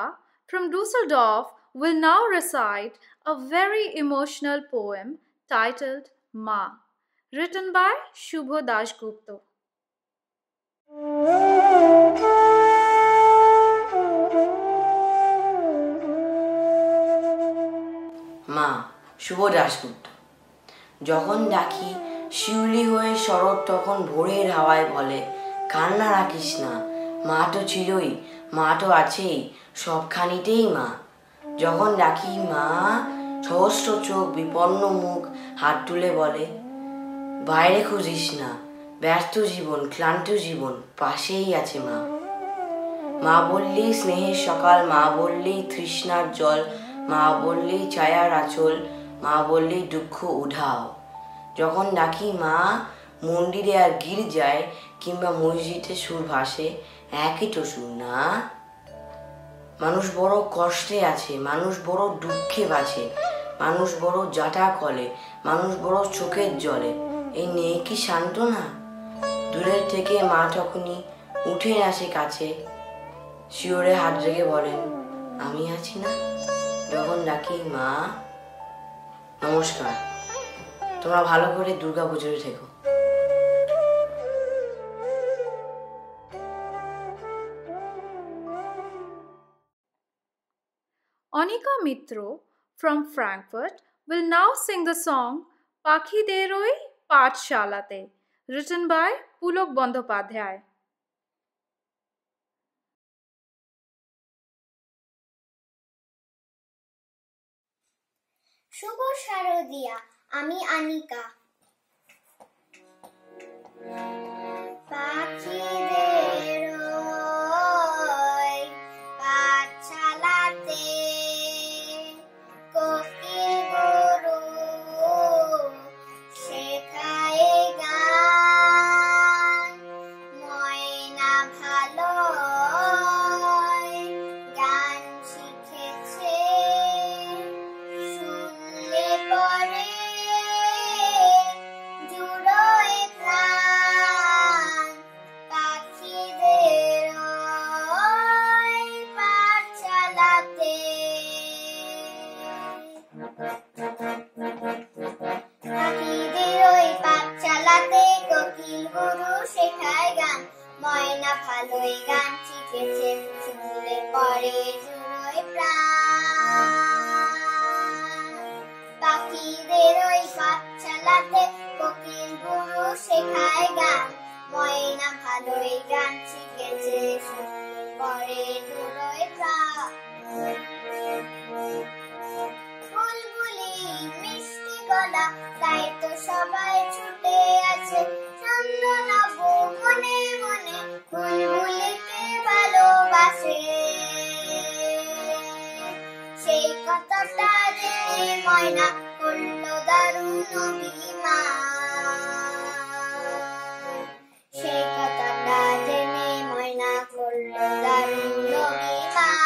A: from Dusseldorf will now recite a very emotional poem titled Ma, written by Shubho Dasgupta.
Q: মা, শুভ দাশগুপ্ত। যখন ডাকি শিউলি হয়ে শরৎ তখন ভোরের হাওয়ায় বলে, কান্না রাখিস না, মা তো ছিলই, মা তো আছেই, সবখানিতেই মা। যখন ডাকি মা, সহস্র চোখ বিপন্ন মুখ হাত তুলে বলে, বাইরে খুঁজিস না, ব্যস্ত জীবন ক্লান্ত জীবন পাশেই আছে মা। মা বললেই স্নেহের সকাল, মা বললেই তৃষ্ণার জল, মা বললেই ছায়ার আঁচল, মা বললেই দুঃখ উধাও। যখন ডাকি মা, মন্দিরে আর গির্জায় কিংবা মসজিদে সুর ভাসে, একই তো সুর না। মানুষ বড় কষ্টে আছে, মানুষ বড় দুঃখে বাঁচে, মানুষ বড় জাটা কলে, মানুষ বড় চোখের জলে, এই নেই কি সান্ত্বনা? দূরের থেকে মা তখনই উঠে আসে কাছে, শিওরে হাত রেখে বলেন, আমি আছি না। যখন ডাকি মা, নমস্কার, তোমরা ভালো করে দুর্গা পুজোয় থেকো।
A: Anika Mitro from Frankfurt will now sing the song Pakhideroi Pathshalate, written by Pulok Bandhopadhyay.
N: শুভ শারদিয়া, আমি আনিকা। পাখিদের ওই পাঠশালাতে কোকিল গুরু শেখায় গান, ময়না ভালো গান শিখেছে, শুনলে পরে জুড়োয় প্রাণ, পাখিদের ওই পাঠশালাতে। পাখিদের ওই পাঠশালাতে কোকিল গুরু শেখায় গান, ময়না ভালোই গান শিখেছে, শুনলে পরে জুড়োয় প্রাণ। পাখিদের ওই পাঠশালাতে কোকিল গুরু শেখায় গান, ময়না ভালোই গান শিখেছে, শুনলে পরে জুড়োয় প্রাণ। বুলবুলি মিষ্টি গলা, তাই তো সবাই ছুটে আছে, চন্দনাবু মনে মনে বুলবুলিকে ভালোবাসে। সেই কথাটা জেনে ময়না করলো দারুণ অভিমান, সেই কথাটা জেনে ময়না করলো দারুণ অভিমান।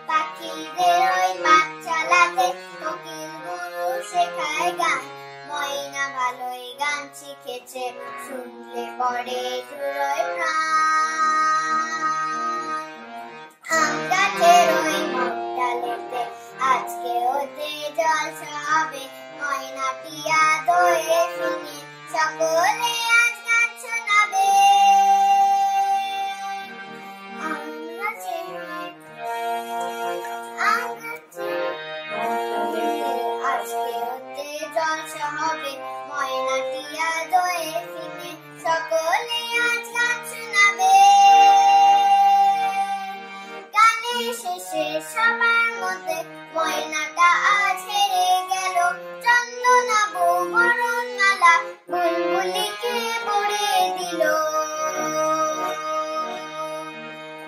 N: পাখিদের ওই পাঠশালাতে কোকিল গুরু শেখায় গান, ময়না ভালোই গান শিখেছে, শুনলে পরে জুড়োয় প্রাণ। আম গাছের ওই মগডালেতে আজকে ওতে জলসা হবে, ময়না টিয়া দোয়ে শুনে সকলে আজ গান শোনাবে। আম গাছের আজকে ওতে জলসা হবে, ময়না টিয়া দোয়ে শুনে সকলে আজ গান শোনাবে। গানের শেষে সবার মধ্যে ময়নাটা আজ হেরে গেল, চন্দনাবু বরণমালা বুলবুলিকে পরিয়ে দিল।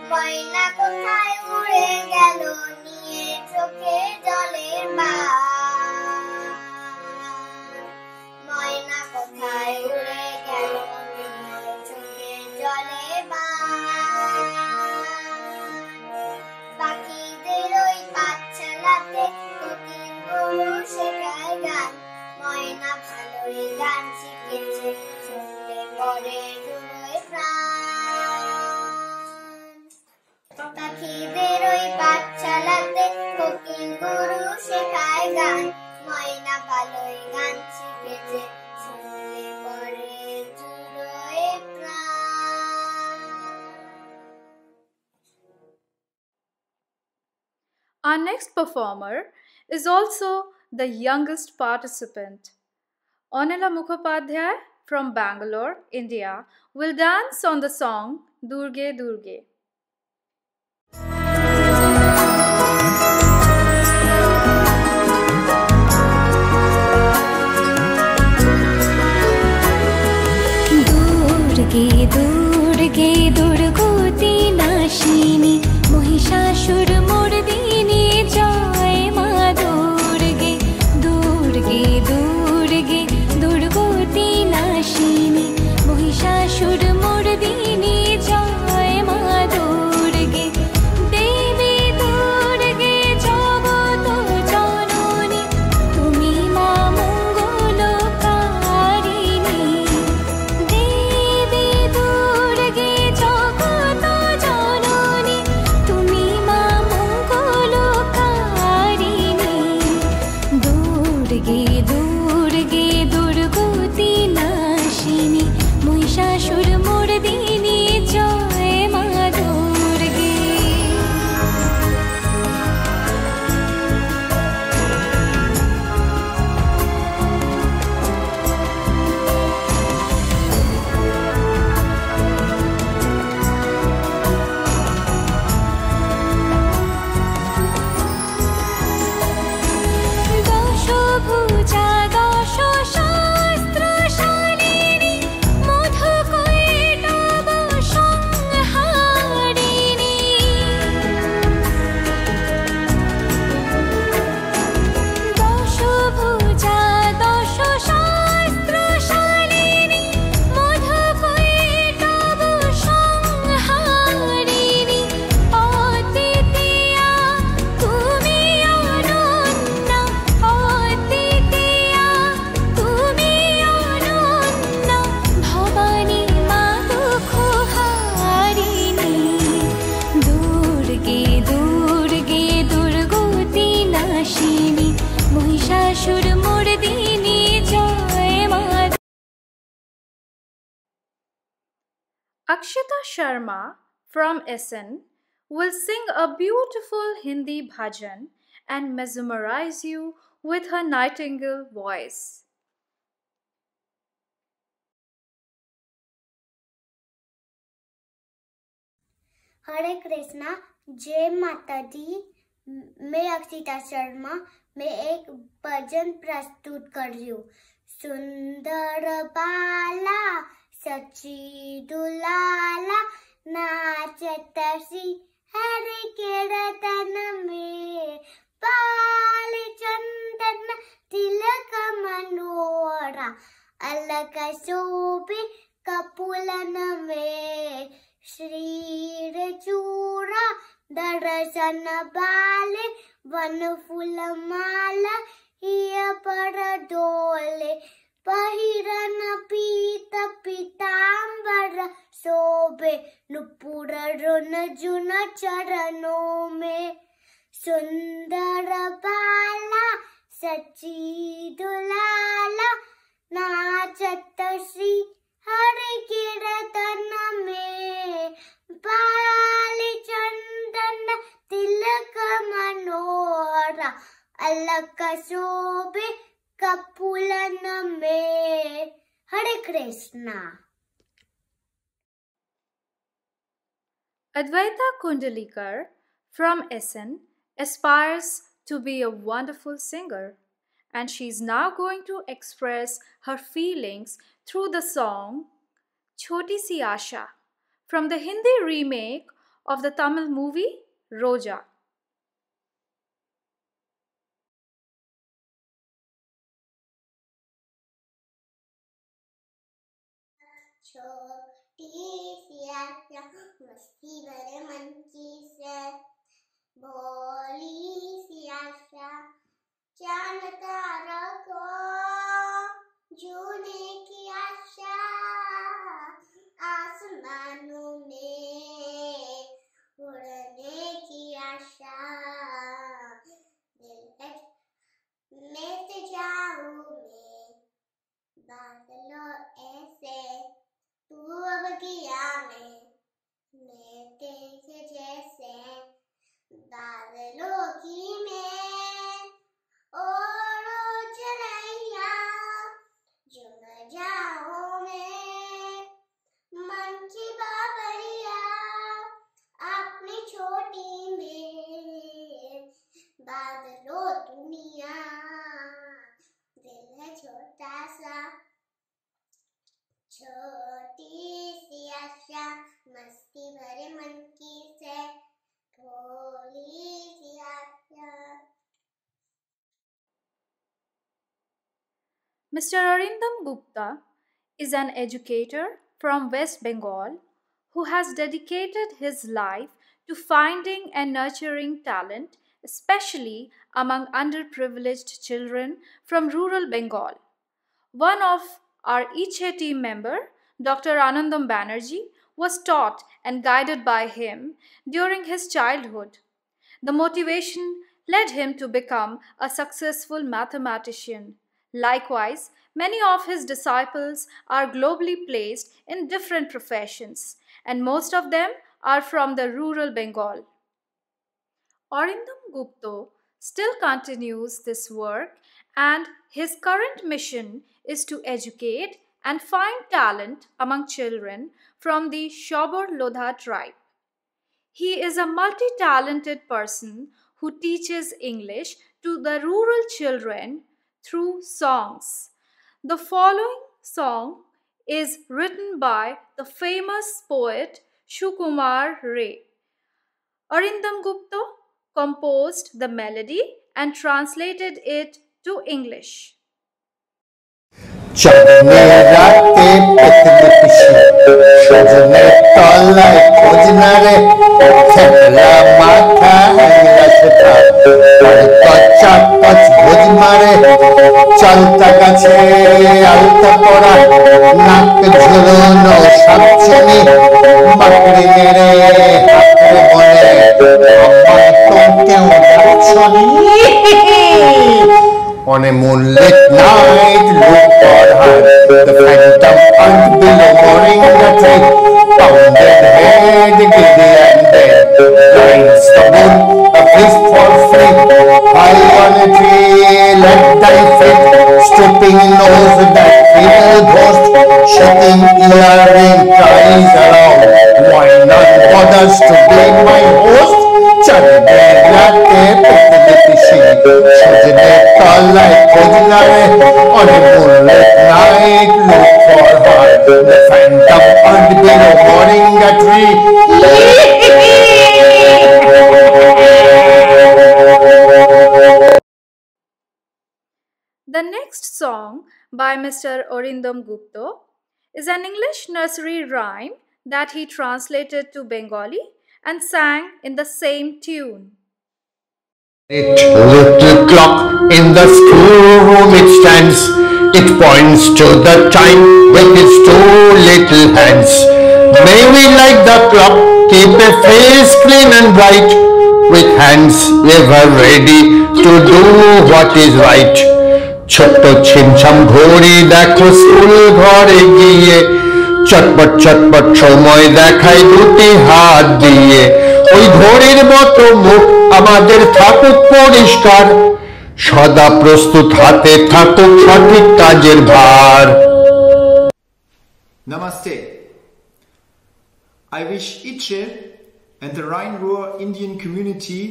N: ময়না কোথায় উড়ে গেল নিয়ে চোখে জলের বান, ময়না কোথায় উড়ে গেল নিয়ে চোখে জলের বান। পাখিদের ওই পাঠশালাতে কোকিল গুরু শেখায় গান, ময়না ভালোই গান শিখেছে, শুনলে পরে জুড়োয় প্রাণ। পাখিদের ওই পাঠশালাতে কোকিল গুরু শেখায় গান, ময়না ভালোই গান শিখেছে, শুনলে পরে জুড়োয় প্রাণ।
A: Our next performer is also the youngest participant. Onila Mukhopadhyay from Bangalore, India will dance on the song Durge Durge.
R: দুর্গে দুর্গে দুর্গতি নাশিনী, মহিষাসুর মর্দিনী জয় মা দুর্গে। দুর্গে দুর্গে দুর্গতি নাশিনী, মহিষাসুর মর্দিনী জয় মা দুর্গে। দেবী দুর্গে জগত জননী, তুমি মা মঙ্গলকারিণী। দেবী দুর্গে জগত জননী, তুমি মা মঙ্গলকারিণী। দুর্গে দুর্গে
A: Akshita Sharma from Essen will sing a beautiful Hindi bhajan and mesmerize you with her nightingale voice.
N: हरे कृष्णा, जय माता दी। मैं अक्षिता शर्मा, मैं एक भजन प्रस्तुत कर रही हूँ। सुंदर बाला सची दुलाला नाचत श्री हरि के रतन में, पाल चंदन तिलक मनोहरा अलक शोभे कपुलन में, श्रीर चूड़ा दर्शन बाले वन फूल माला हिय पर डोले, पहिरन पीत पीतांबर शोभे नुपुर रुन जुन चरणों में, सुंदर बाला सची दुलाला नाचत श्री हरि के रतन में, बाल चंदन तिलक मनोहरा अलक शोभे कपुलन में। हरे Krishna.
A: Advaita Kundalikar from Essen aspires to be a wonderful singer, and she is now going to express her feelings through the song Choti Si Asha from the Hindi remake of the Tamil movie Roja.
N: छोटी सी आशा मस्ती भरे मन की से, भोली सी आशा चांद तारा को छूने की आशा, आसमानों में उड़ने की आशा, दिल में से जाऊं मैं बादलों ऐसे, तू अब किया मैं तेरे जैसे, बादलों की मैं ओढ़ो चरैया, झूम जाऊं मैं मन की बाबरिया, अपनी छोटी में बादलों दुनिया, दिल है छोटा सा, छोटी सी आशा मस्ती भरे मन की से, भोली सी आशा।
A: Mr. Arindam Gupta is an educator from West Bengal who has dedicated his life to finding and nurturing talent, especially among underprivileged children from rural Bengal. One of our ICHE team member, Dr. Anandam Banerjee, was taught and guided by him during his childhood. The motivation led him to become a successful mathematician. Likewise, many of his disciples are globally placed in different professions, and most of them are from the rural Bengal. Arindam Gupta still continues this work, and his current mission is to educate and find talent among children from the Shobor Lodha tribe. He is a multi-talented person who teaches English to the rural children through songs. The following song is written by the famous poet Shukumar Ray. Arindam Gupta composed the melody and translated it to English.
C: चांदनी राते पतली पिशी सजने तलाय खोजना रे थकला माथा रसता पर कच्चा कच भोज मारे चलता गाছে আলতা পড়া নাক ঝুলানো সাপচিনি মাকড়ি মেরে হাতরে বলে আমার তো কেউ যাচ্ছনি On a moonlit night, look for her. The phantom hunt below, mooring the tree. rounded head, giddy and dead. Lines the moon, a fist for free. High on a tree, let thy feet. Stooping nose, that feeble ghost. Shaking earring, cries around. Why not bothers to be my host? Chadne latte pitne pishi, sajne kalai khojlare. On a moonlit night, look for her. The phantom unbeen moringa tree.
A: The next song by Mr. Arindam Gupta is an English nursery rhyme that he translated to Bengali and sang in the same tune.
C: Little clock in the schoolroom it stands. It points to the time with its two little hands. May we like the clock keep a face clean and bright, with hands ever ready to do what is right. ছোট্ট ছিমছাম ঘড়ি দেখো school ঘরে গিয়ে চটপট চটপট সময় দেখায় দুটি হাত দিয়ে। ওই ঘড়ির মতো মুখ আমাদের থাকুক পরিষ্কার, সদা প্রস্তুত হাতে থাকুক সঠিক কাজের ভার।
I: Namaste. I wish Iche and the Rhine-Ruhr Indian community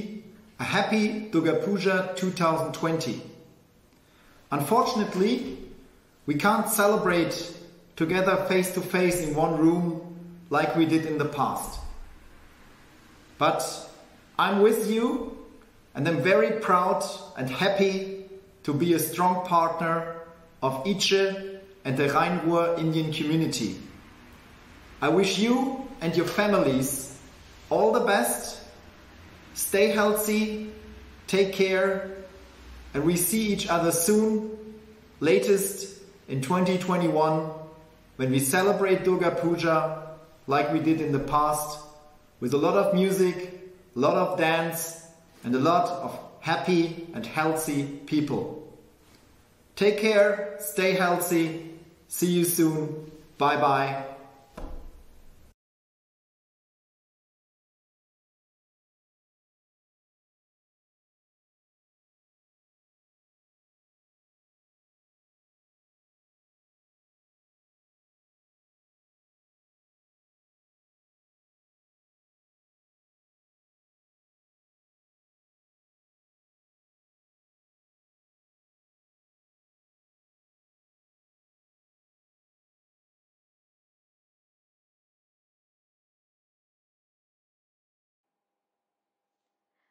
I: a happy Durga Puja 2020. Unfortunately, we can't celebrate together face to face in one room like we did in the past. But I'm with you and I'm very proud and happy to be a strong partner of Iche and the Rhine-Ruhr Indian community. I wish you and your families all the best. Stay healthy, take care, and we see each other soon, latest in 2021, when we celebrate Durga Puja like we did in the past, with a lot of music, a lot of dance, and a lot of happy and healthy people. Take care, stay healthy, see you soon, bye bye.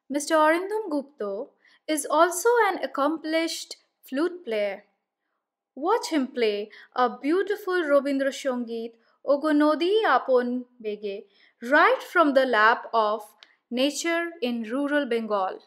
A: Mr. Arindam Gupta is also an accomplished flute player. Watch him play a beautiful Robindra Sangeet Ogonodi Apon Bege right from the lap of nature in rural Bengal.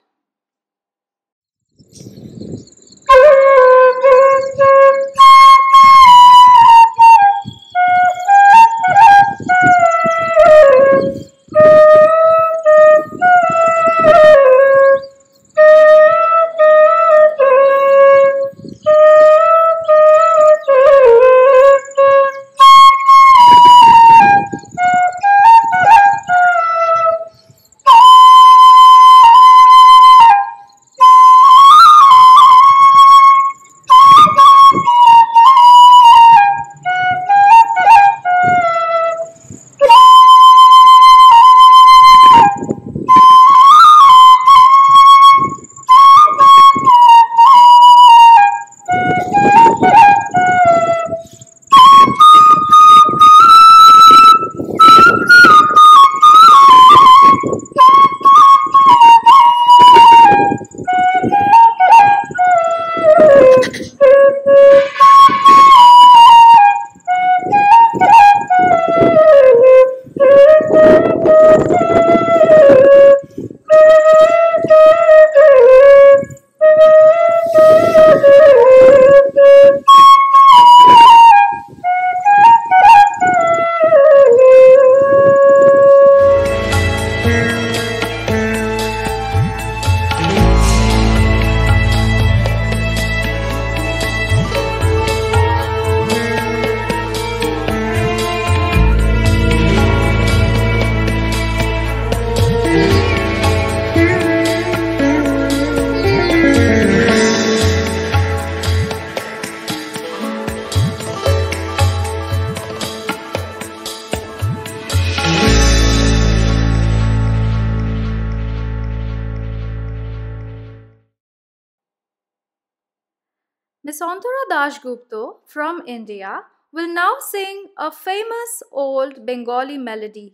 A: Santara Dasgupta from India will now sing a famous old Bengali melody,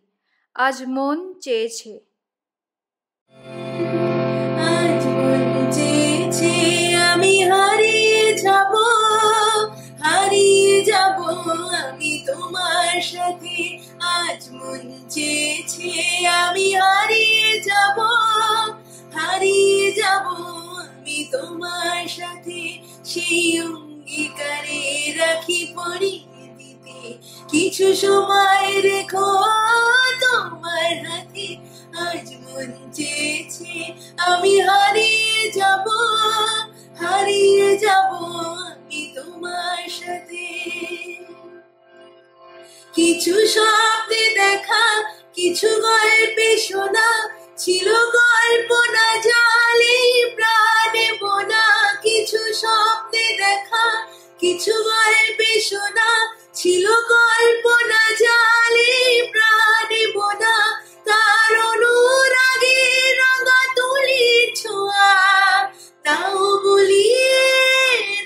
A: Aj Mon Cheche.
S: আজ মন চেয়েছে আমি হারিয়ে যাব আমি তোমার সাথে আজ মন চেয়েছে আমি হারিয়ে যাব আমি তোমার সাথে সেই অঙ্গীকারে রাখি পরিয়ে দিতে কিছু সময় রেখো তোমার হাতে আজ মন চেয়েছে আমি হারিয়ে যাব আমি তোমার সাথে কিছু স্বপ্নে দেখা কিছু গল্পে শোনা ছিল কল্পনা জালে প্রাণে বোনা কিছু স্বপ্নে দেখা কিছু গল্পে শোনা ছিল কল্পনা জালে প্রাণে বোনা তার অনুরাগে রঙা তুলির ছোঁয়া তাও বলিয়ে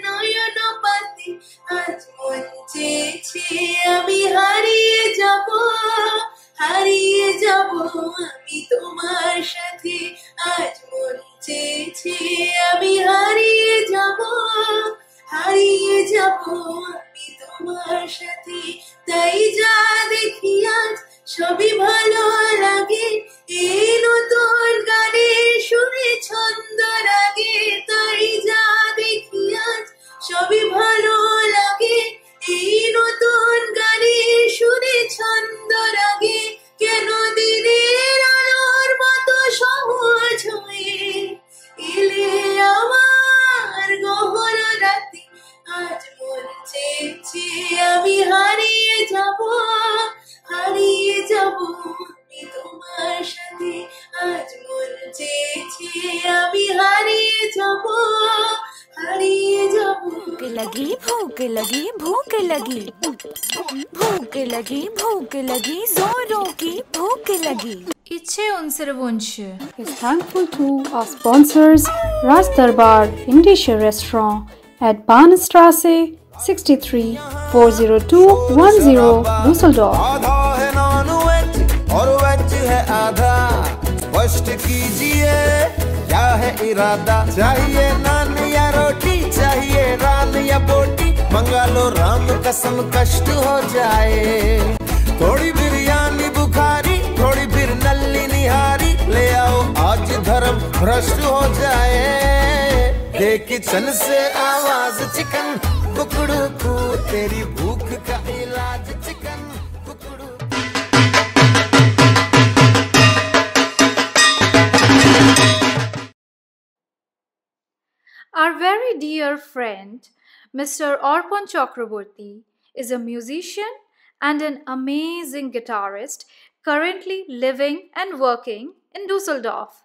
S: নয়ন পাতি আজ মন চেয়েছে আমি হারিয়ে যাব আমি তোমার সাথে আজ মন চেয়েছে আমি হারিয়ে যাব আমি তোমার সাথে তাই যা দেখি আজ সবই ভালো লাগে এই নতুন গানের সুরে ছন্দ রাগে তাই যা দেখি আজ সবই ভালো লাগে এই নতুন গানের সুরে ছন্দ রাগে কেন দিনের আলোর মতো সহজ হয়ে এলে আমার গহন রাতে আজ মন চেয়েছে আমি হারিয়ে যাব আমি তোমার সাথে আজ মন চেয়েছে আমি হারিয়ে যাব
E: भूख लगी जोरों की भूख लगी
A: İçe unsere Wünsche
F: is thankful to our sponsors Raj Darbar Indische Restaurant at Bahnstraße 63 40210 Düsseldorf.
G: आधा है नॉन वेज और वेज है आधा स्पष्ट कीजिए क्या है इरादा चाहिए नान या रोटी चाहिए रान या बोटी मंगा लो राम कसम कष्ट हो जाए थोड़ी बिरयानी बुखारी थोड़ी फिर नल्ली निहारी ले आओ आज धर्म भ्रष्ट हो जाए दे किचन से आवाज चिकन कुकड़ू को तेरी भूख का इलाज chicken Kukru
A: Our very dear friend, Mr. Arpan Chakraborty, is a musician and an amazing guitarist currently living and working in Dusseldorf.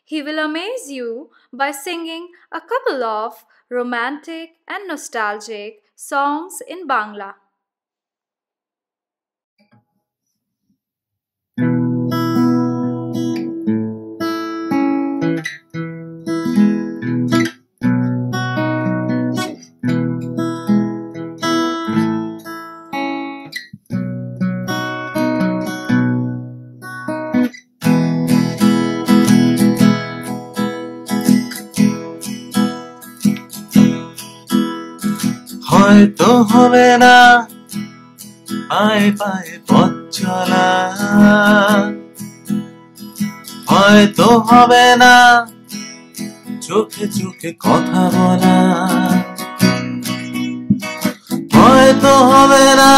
A: He will amaze you by singing a couple of romantic and nostalgic songs in Bangla.
K: হয়তো হবে না পায়ে পায়ে পথ চলা হয়তো হবে না চোখে চোখে কথা বলা হয়তো হবে না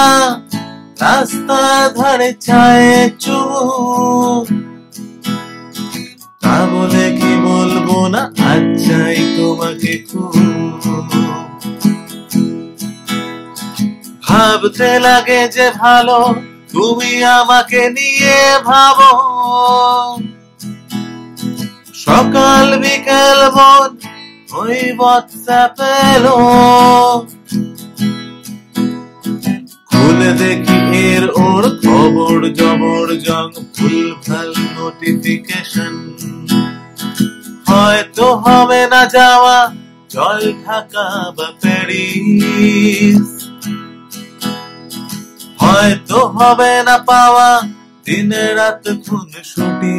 K: রাস্তার ধারে চায়ে চুপ তা বলে কি বলবো না আজ চাই তোমাকে খুব ভাবতে লাগে যে ভালো তুমি আমাকে নিয়ে ভাবো সকাল বিকেল বোধ ওই হোয়াটসঅ্যাপ এলো খুলে দেখি এর ওর খবর জবর জং ভুলভাল নোটিফিকেশন হয়তো হবে না যাওয়া জল ঢাকা বা প্যারিস। হয়তো হবে না পাওয়া দিন রাত খুনসুটি,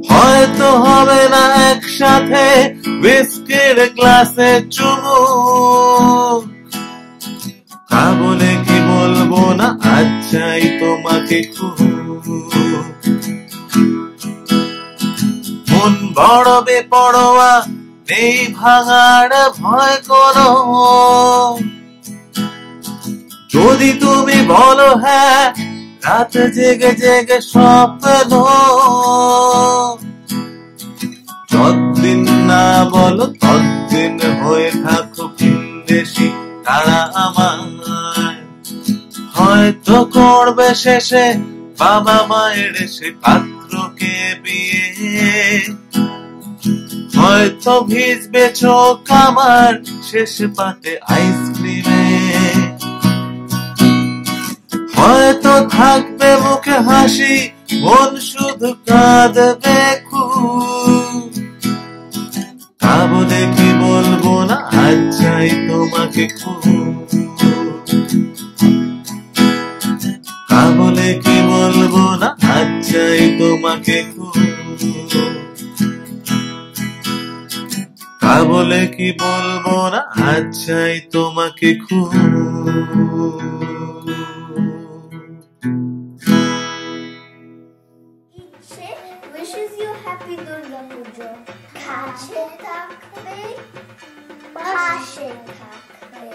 K: হয়তো হবে না একসাথে বিস্কির গ্লাসে চুমু, তা বলে কি বলবো না আজ চাই তোমাকে খুব। মন বড় বেপরোয়া, নেই ভাঙার ভয় করো, যদি তুমি বলো হ্যাঁ রাত জেগে জেগে স্বপ্ন, যতদিন না বলো ততদিন হয়ে থাকো ভিনদেশী তারা আমার। হয়তো করবে শেষে বাবা মায়ের সে পাত্রকে বিয়ে, হয়তো ভিজবে চোখ আমার শেষ পাতে আইসক্রিমে, হয়তো থাকবে মুখে হাসি মন শুধু কাঁদবে খুব, তা বলে কি বলবো না আজ চাই তোমাকে খুব, তা বলে কি বলবো না আজ চাই তোমাকে খুব, তা বলে কি বলবো না আজ চাই তোমাকে খুব।
N: Wishes you happy Durga Puja. Kache থাকবে, পাশে থাকবে।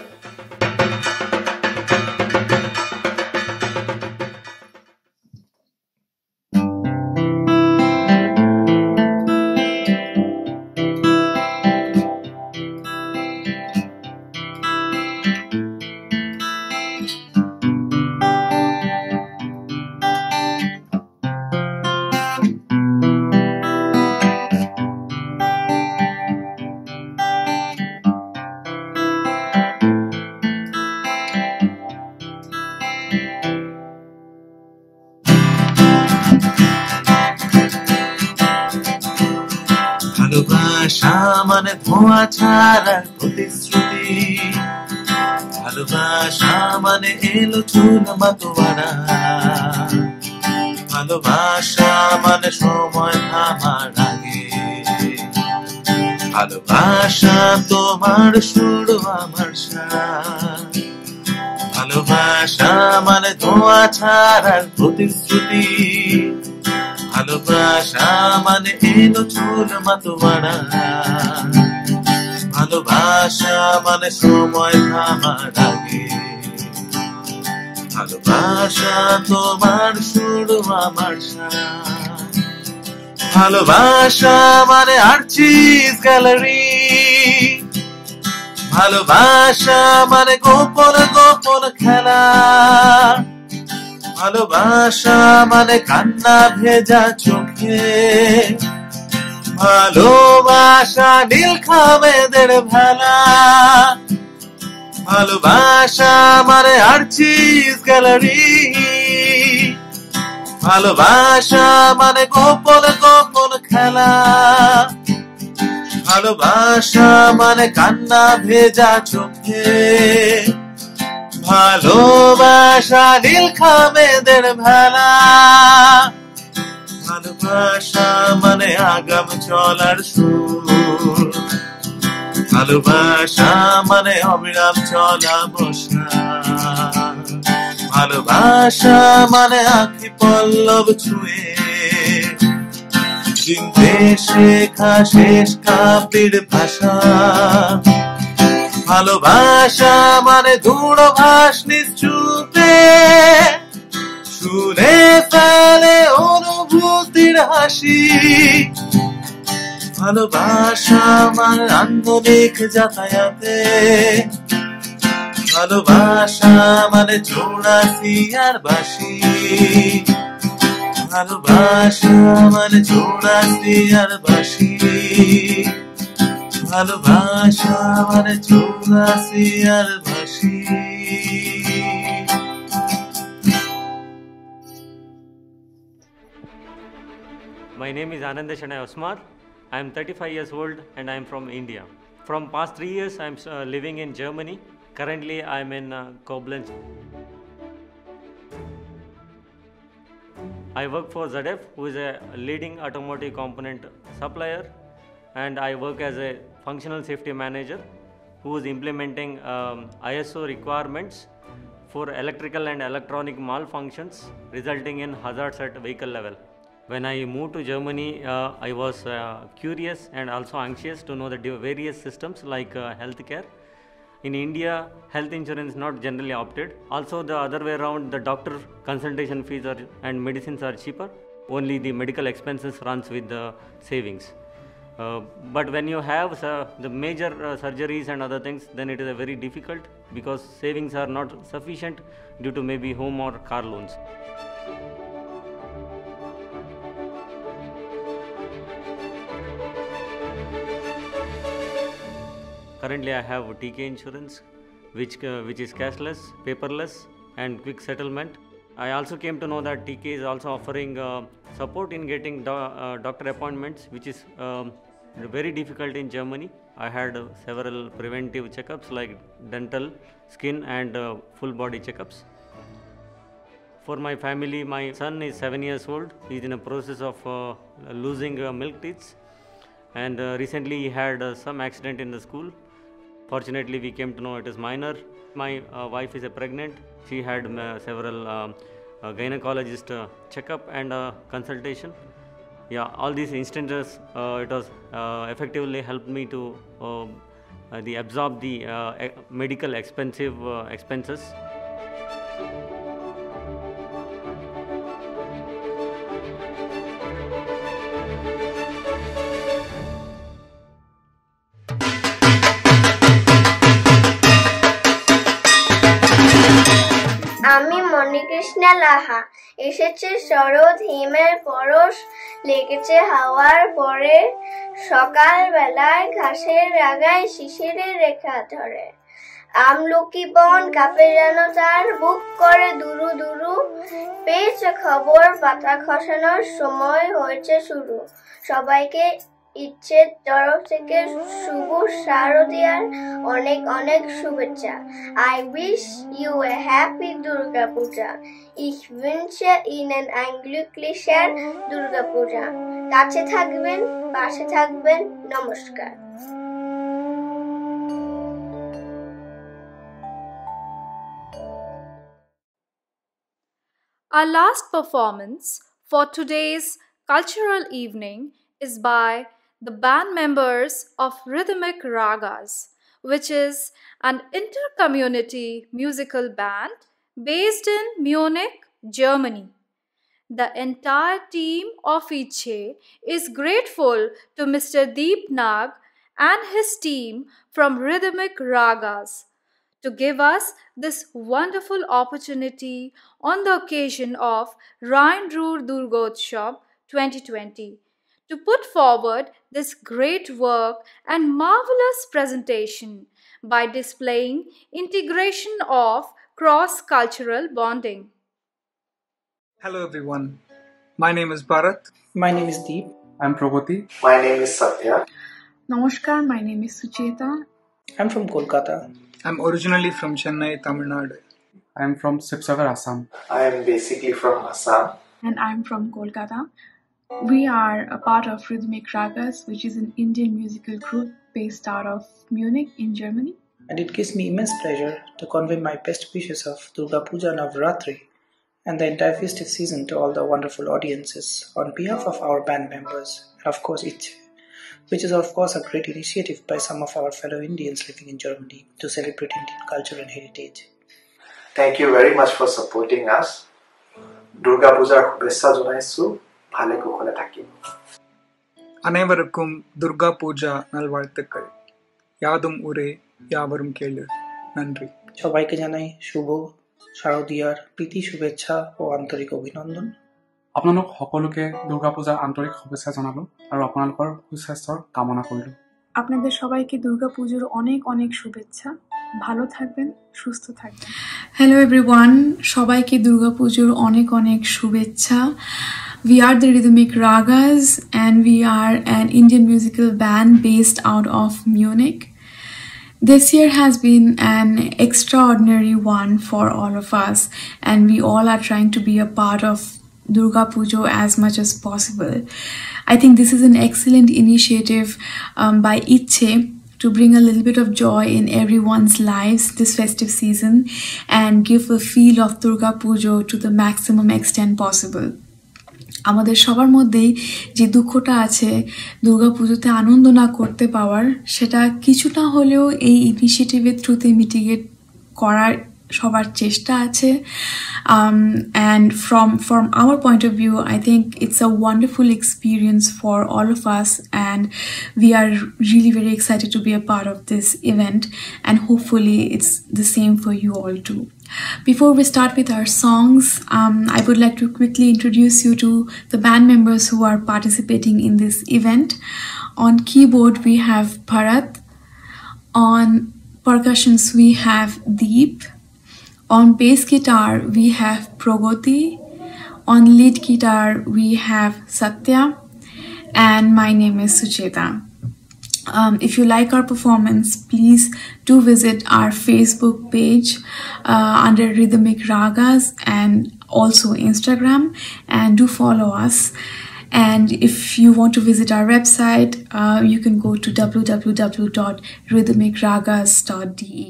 K: ভালোবাসা মানে ধোঁয়া ছাড়ার প্রতিশ্রুতি, ভালোবাসা মানে এলো চুল মাতোয়ারা, ভালোবাসা মানে সময় থামার আগে, ভালোবাসা তোমার সুর আমার সারা, ভালোবাসা মানে ধোঁয়া ছাড়ার প্রতিশ্রুতি, ভালোবাসা মানে এলো চুল মাতোয়ারা, ভালোবাসা মানে সময় থামার আগে, ভালোবাসা তোমার শুরু আমার সারা, ভালোবাসা মানে আর্চিস গ্যালারি, ভালোবাসা মানে গোপন গোপন খেলা, ভালোবাসা মানে কান্না ভেজা চোখে, ভালোবাসা নীল খামেদের ভেলা, ভালোবাসা মানে আর্চিস গ্যালারি, ভালোবাসা মানে গোপন গোপন খেলা, ভালোবাসা মানে কান্না ভেজা চোখে, ভালোবাসা নীল খামেদের ভেলা, ভালোবাসা মানে আগাম চলার সুর, ভালোবাসা মানে অবিরাম চলা বসা, ভালোবাসা মানে আঁখি পল্লব ছুঁয়ে চিনতে শেখা শেষ কাব্যের ভাষা, ভালোবাসা মানে দূরভাষ নিশ্চুপে শুনে ফেলে অনুভূতির হাসি, ভালোবাসা মানে আন্দোলিক যাতায়াতে, ভালোবাসা মানে চৌরাশি আর বাসি, ভালোবাসা মানে চৌরাশি আর বাসি, ভালোবাসা মানে চৌরাশি আর বাসি।
J: My name is Anand Shanay Osmar. I am 35 years old and I am from India. From past 3 years I am living in Germany. Currently I am in Koblenz. I work for ZF, who is a leading automotive component supplier, and I work as a functional safety manager who is implementing ISO requirements for electrical and electronic malfunctions resulting in hazards at vehicle level. When I moved to Germany, I was curious and also anxious to know the various systems like healthcare. In India, health insurance is not generally opted. Also, the other way around, the doctor consultation fees and medicines are cheaper. Only the medical expenses runs with the savings. But when you have the major surgeries and other things, then it is very difficult because savings are not sufficient due to maybe home or car loans. Currently I have TK insurance, which is cashless, paperless and quick settlement. I also came to know that TK is also offering support in getting doctor appointments, which is very difficult in Germany. I had several preventive checkups like dental, skin and full body checkups. For my family, my son is 7 years old. He is in a process of losing milk teeth, and recently he had some accident in the school. Fortunately, we came to know it is minor. My wife is pregnant. She had several gynecologist checkup and consultation. Yeah, all these instances, it was effectively helped me to absorb the medical expenses.
P: আমি মণিকৃষ্ণা লাহা। এসেছে শরৎ, হিমের পরশ, লেগেছে হাওয়ার পরে, সকাল বেলায় ঘাসের আগায় শিশিরের রেখা ধরে। আমলকি বন কাঁপে যেন তার, বুক করে দুরু দুরু, পেয়েছে খবর পাতা খসানোর সময় হয়েছে শুরু। সবাইকে ইচ্ছের তরফ থেকে শুভ শারদীয়ার অনেক অনেক শুভেচ্ছা। I wish you a happy Durga Puja. Ich wünsche Ihnen ein glücklicher Durga Puja. কাছে থাকবেন, পাশে থাকবেন, নমস্কার।
A: Our last performance for today's cultural evening is by the band members of Rhythmic Ragas, which is an inter-community musical band based in Munich, Germany. The entire team of ICHE is grateful to Mr. Deep Nag and his team from Rhythmic Ragas to give us this wonderful opportunity on the occasion of Rhine-Ruhr Durgotsav 2020 to put forward this great work and marvelous presentation by displaying integration of cross-cultural bonding.
T: Hello everyone, my name is Bharat.
U: My name is Deep.
V: I'm Prabhati.
W: My name is Satya.
X: Namaskar, my name is Sucheta.
U: I'm from Kolkata.
T: I'm originally from Chennai, Tamil Nadu.
V: I'm from Sibsagar, Assam.
W: I am basically from Assam.
X: And I'm from Kolkata. We are a part of Rhythmic Ragas, which is an Indian musical group based out of Munich in Germany.
U: And it gives me immense pleasure to convey my best wishes of Durga Puja Navratri and the entire festive season to all the wonderful audiences on behalf of our band members and of course ICHE, which is of course a great initiative by some of our fellow Indians living in Germany to celebrate Indian culture and heritage.
W: Thank you very much for supporting us. Durga Puja Bessa Jonaisu, Bhale Kukhole Thaki.
T: அனைவருக்கும் துர்கா பூஜா நல்வாழ்த்துக்கள். யாதும் ஊரே யாவரும் கேளு. நன்றி.
U: সবাইকে জানাই শুভ শারদীয়াৰ প্রীতি শুভেচ্ছা ও আন্তৰিক অভিনন্দন।
V: আপোনালোক সকলোকে দুৰ্গা পূজাৰ আন্তৰিক শুভেচ্ছা জনালো আৰু আপোনালোকৰ সুস্বাস্থ্যৰ কামনা কৰিলো।
X: আপনাদের সবাইকে দুর্গা পুজোর অনেক অনেক শুভেচ্ছা। ভালো থাকবেন, সুস্থ থাকবেন।
Y: হ্যালো এভরিওয়ান, সবাইকে দুর্গা পুজোর অনেক অনেক শুভেচ্ছা।
X: We are the Rhythmic Ragas, and we are an Indian musical band based out of Munich. This year has been an extraordinary one for all of us, and we all are trying to be a part of Durga Pujo as much as possible. I think this is an excellent initiative by Iche to bring a little bit of joy in everyone's lives this festive season and give a feel of Durga Pujo to the maximum extent possible. আমাদের সবার মধ্যেই যে দুঃখটা আছে দুর্গা পুজোতে আনন্দ না করতে পাওয়ার, সেটা কিছুটা হলেও এই ইনিশিয়েটিভের থ্রুতে মিটিগেট করার সবার চেষ্টা আছে। And from our point of view, I think it's a wonderful experience for all of us, and we are really very excited to be a part of this event, and hopefully it's the same for you all too. Before we start with our songs, I would like to quickly introduce you to the band members who are participating in this event. On keyboard we have Bharat, on percussions we have Deep, on bass guitar we have Pragati, on lead guitar we have Satya, and my name is Sucheta. If you like our performance, please do visit our Facebook page under Rhythmic Ragas and also Instagram, and do follow us. And if you want to visit our website, you can go to www.rhythmicragas.de.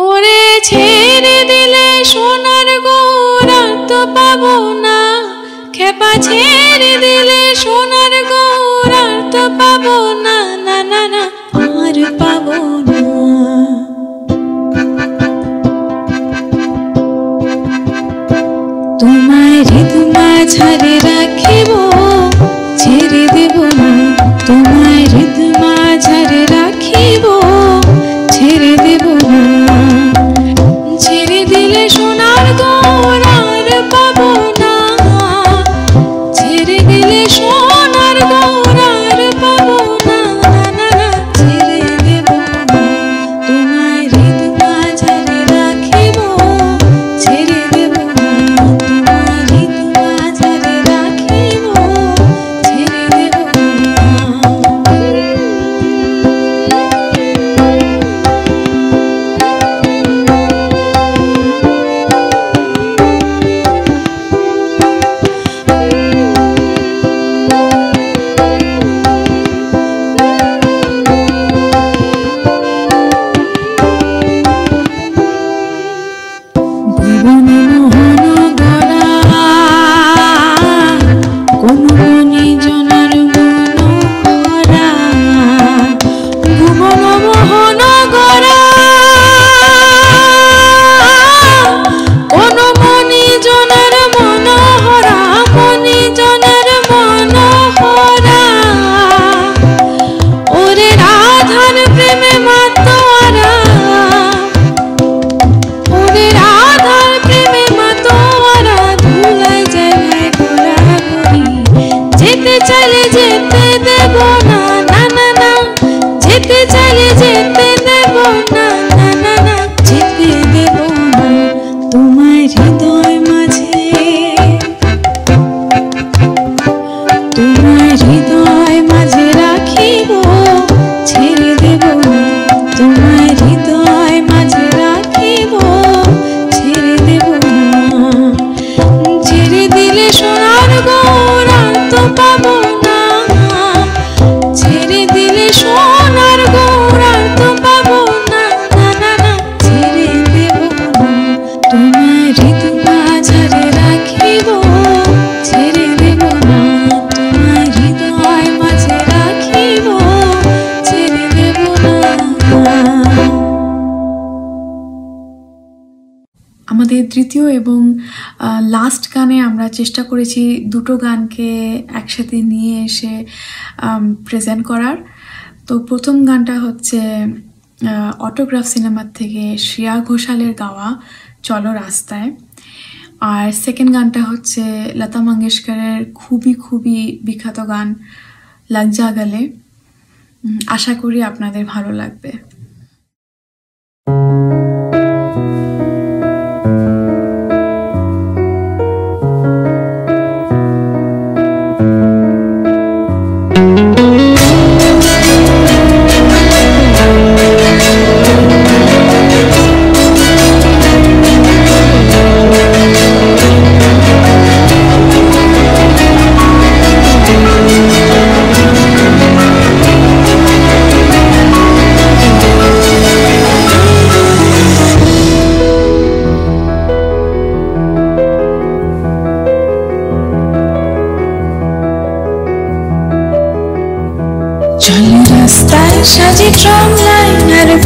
R: ওরে ছেড়ে দিলে সোনার গৌরা তো পাবো না, খেপা ছেড়ে দিলে সোনার গৌরা তো পাবো না, না না না আর পাবো না। তোমায় হৃদমা ঝাড়ে রাখিব, ছেড়ে দেব না, তোমায় হৃদমা ঝাড়ে রাখিব, ছেড়ে দেব না। ছেড়ে দিলে সোনার গৌরা আর পাবো না, ছেড়ে দিলে সোনার গৌরা আর পাবো না, না না ছেড়ে দেব না, তোমায় হৃদমা ঝাড়ে রাখিব, ছেড়ে দেব না, তোমায় হৃদমা ঝাড়ে রাখিব, ছেড়ে দেব না।
X: আমাদের তৃতীয় এবং লাস্ট গানে আমরা চেষ্টা করেছি দুটো গানকে একসাথে নিয়ে এসে প্রেজেন্ট করার। তো প্রথম গানটা হচ্ছে অটোগ্রাফ সিনেমার থেকে শ্রেয়া ঘোষালের গাওয়া চলো রাস্তায়, আর সেকেন্ড গানটা হচ্ছে লতা মঙ্গেশকরের খুবই বিখ্যাত গান লাগ যা গলে। আশা করি আপনাদের ভালো লাগবে।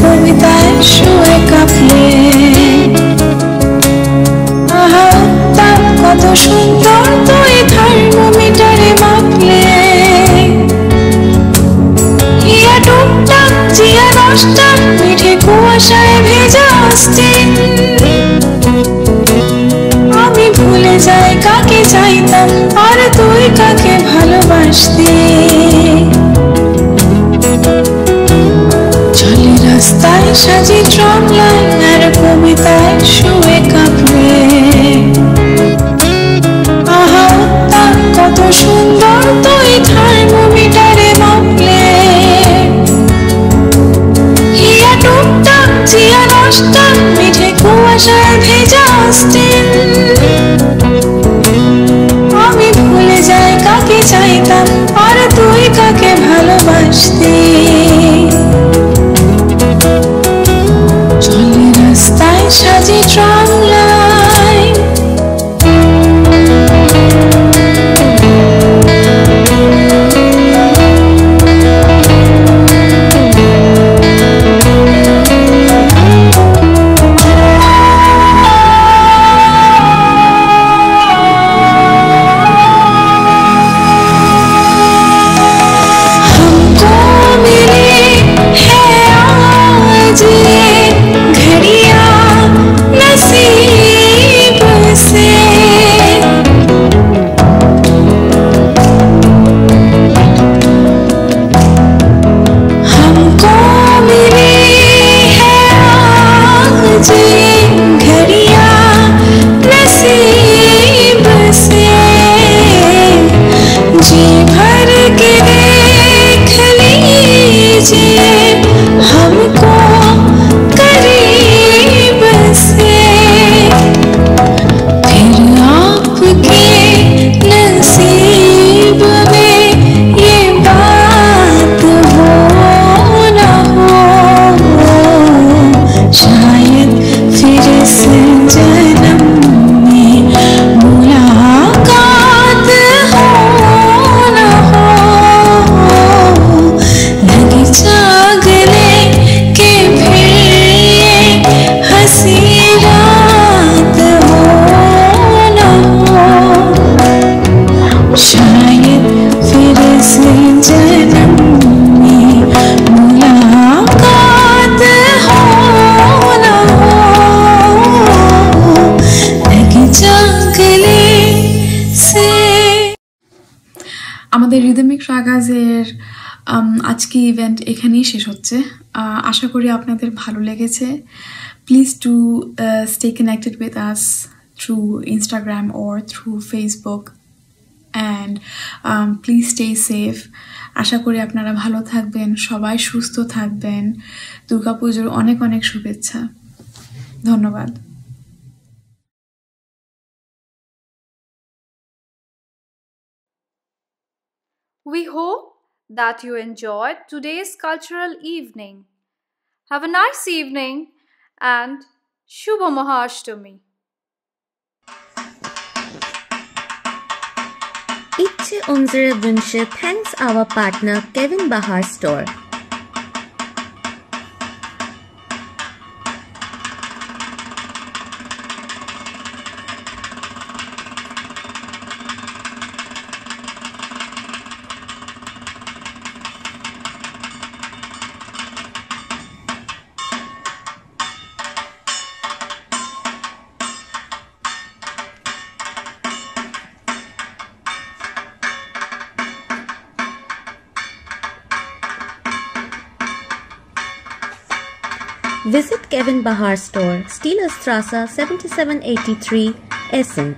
R: কবিতায় শুয়ে কাঁপলে আহা উত্তাপ কত সুন্দর তুই থার্মোমিটারে মাপলে হিয়া টুকটাক জিয়া নষ্টাক পিঠে কুয়াশায় ভেজা অস্টিন আমি ভুলে যাই কাকে চাইতাম আর তুই কাকে ভালোবাসতি চলে রাস্তায় সাজি ট্রাম লাইন আর কবিতায় শুয়ে কাঁপলে আহা উত্তাপ কত সুন্দর তুই থার্মোমিটারে মাপলে হিয়া টুকটাক জিয়া নষ্টাক পিঠে কুয়াশায় ভেজা অস্টিন আমি ভুলে যাই কাকে চাইতাম আর তুই কাকে ভালোবাসতি চলে রাস্তায় সাজি ট্রাম লাইন আমাদের রিদমিক রাগাজের আজকে ইভেন্ট এখানেই শেষ হচ্ছে আশা করি আপনাদের ভালো লেগেছে please do stay connected with us through Instagram or through Facebook and please stay safe আশা করি আপনারা ভালো থাকবেন সবাই সুস্থ থাকবেন দুর্গাপুজোর অনেক অনেক শুভেচ্ছা ধন্যবাদ
A: We hope that you enjoyed today's cultural evening. Have a nice evening and Shubha Mahashtami.
B: Itche unsere Wünsche thanks our partner Kevin Bahar Store. Visit Kevin Bahar Store, Stielerstraße 7783, Essen.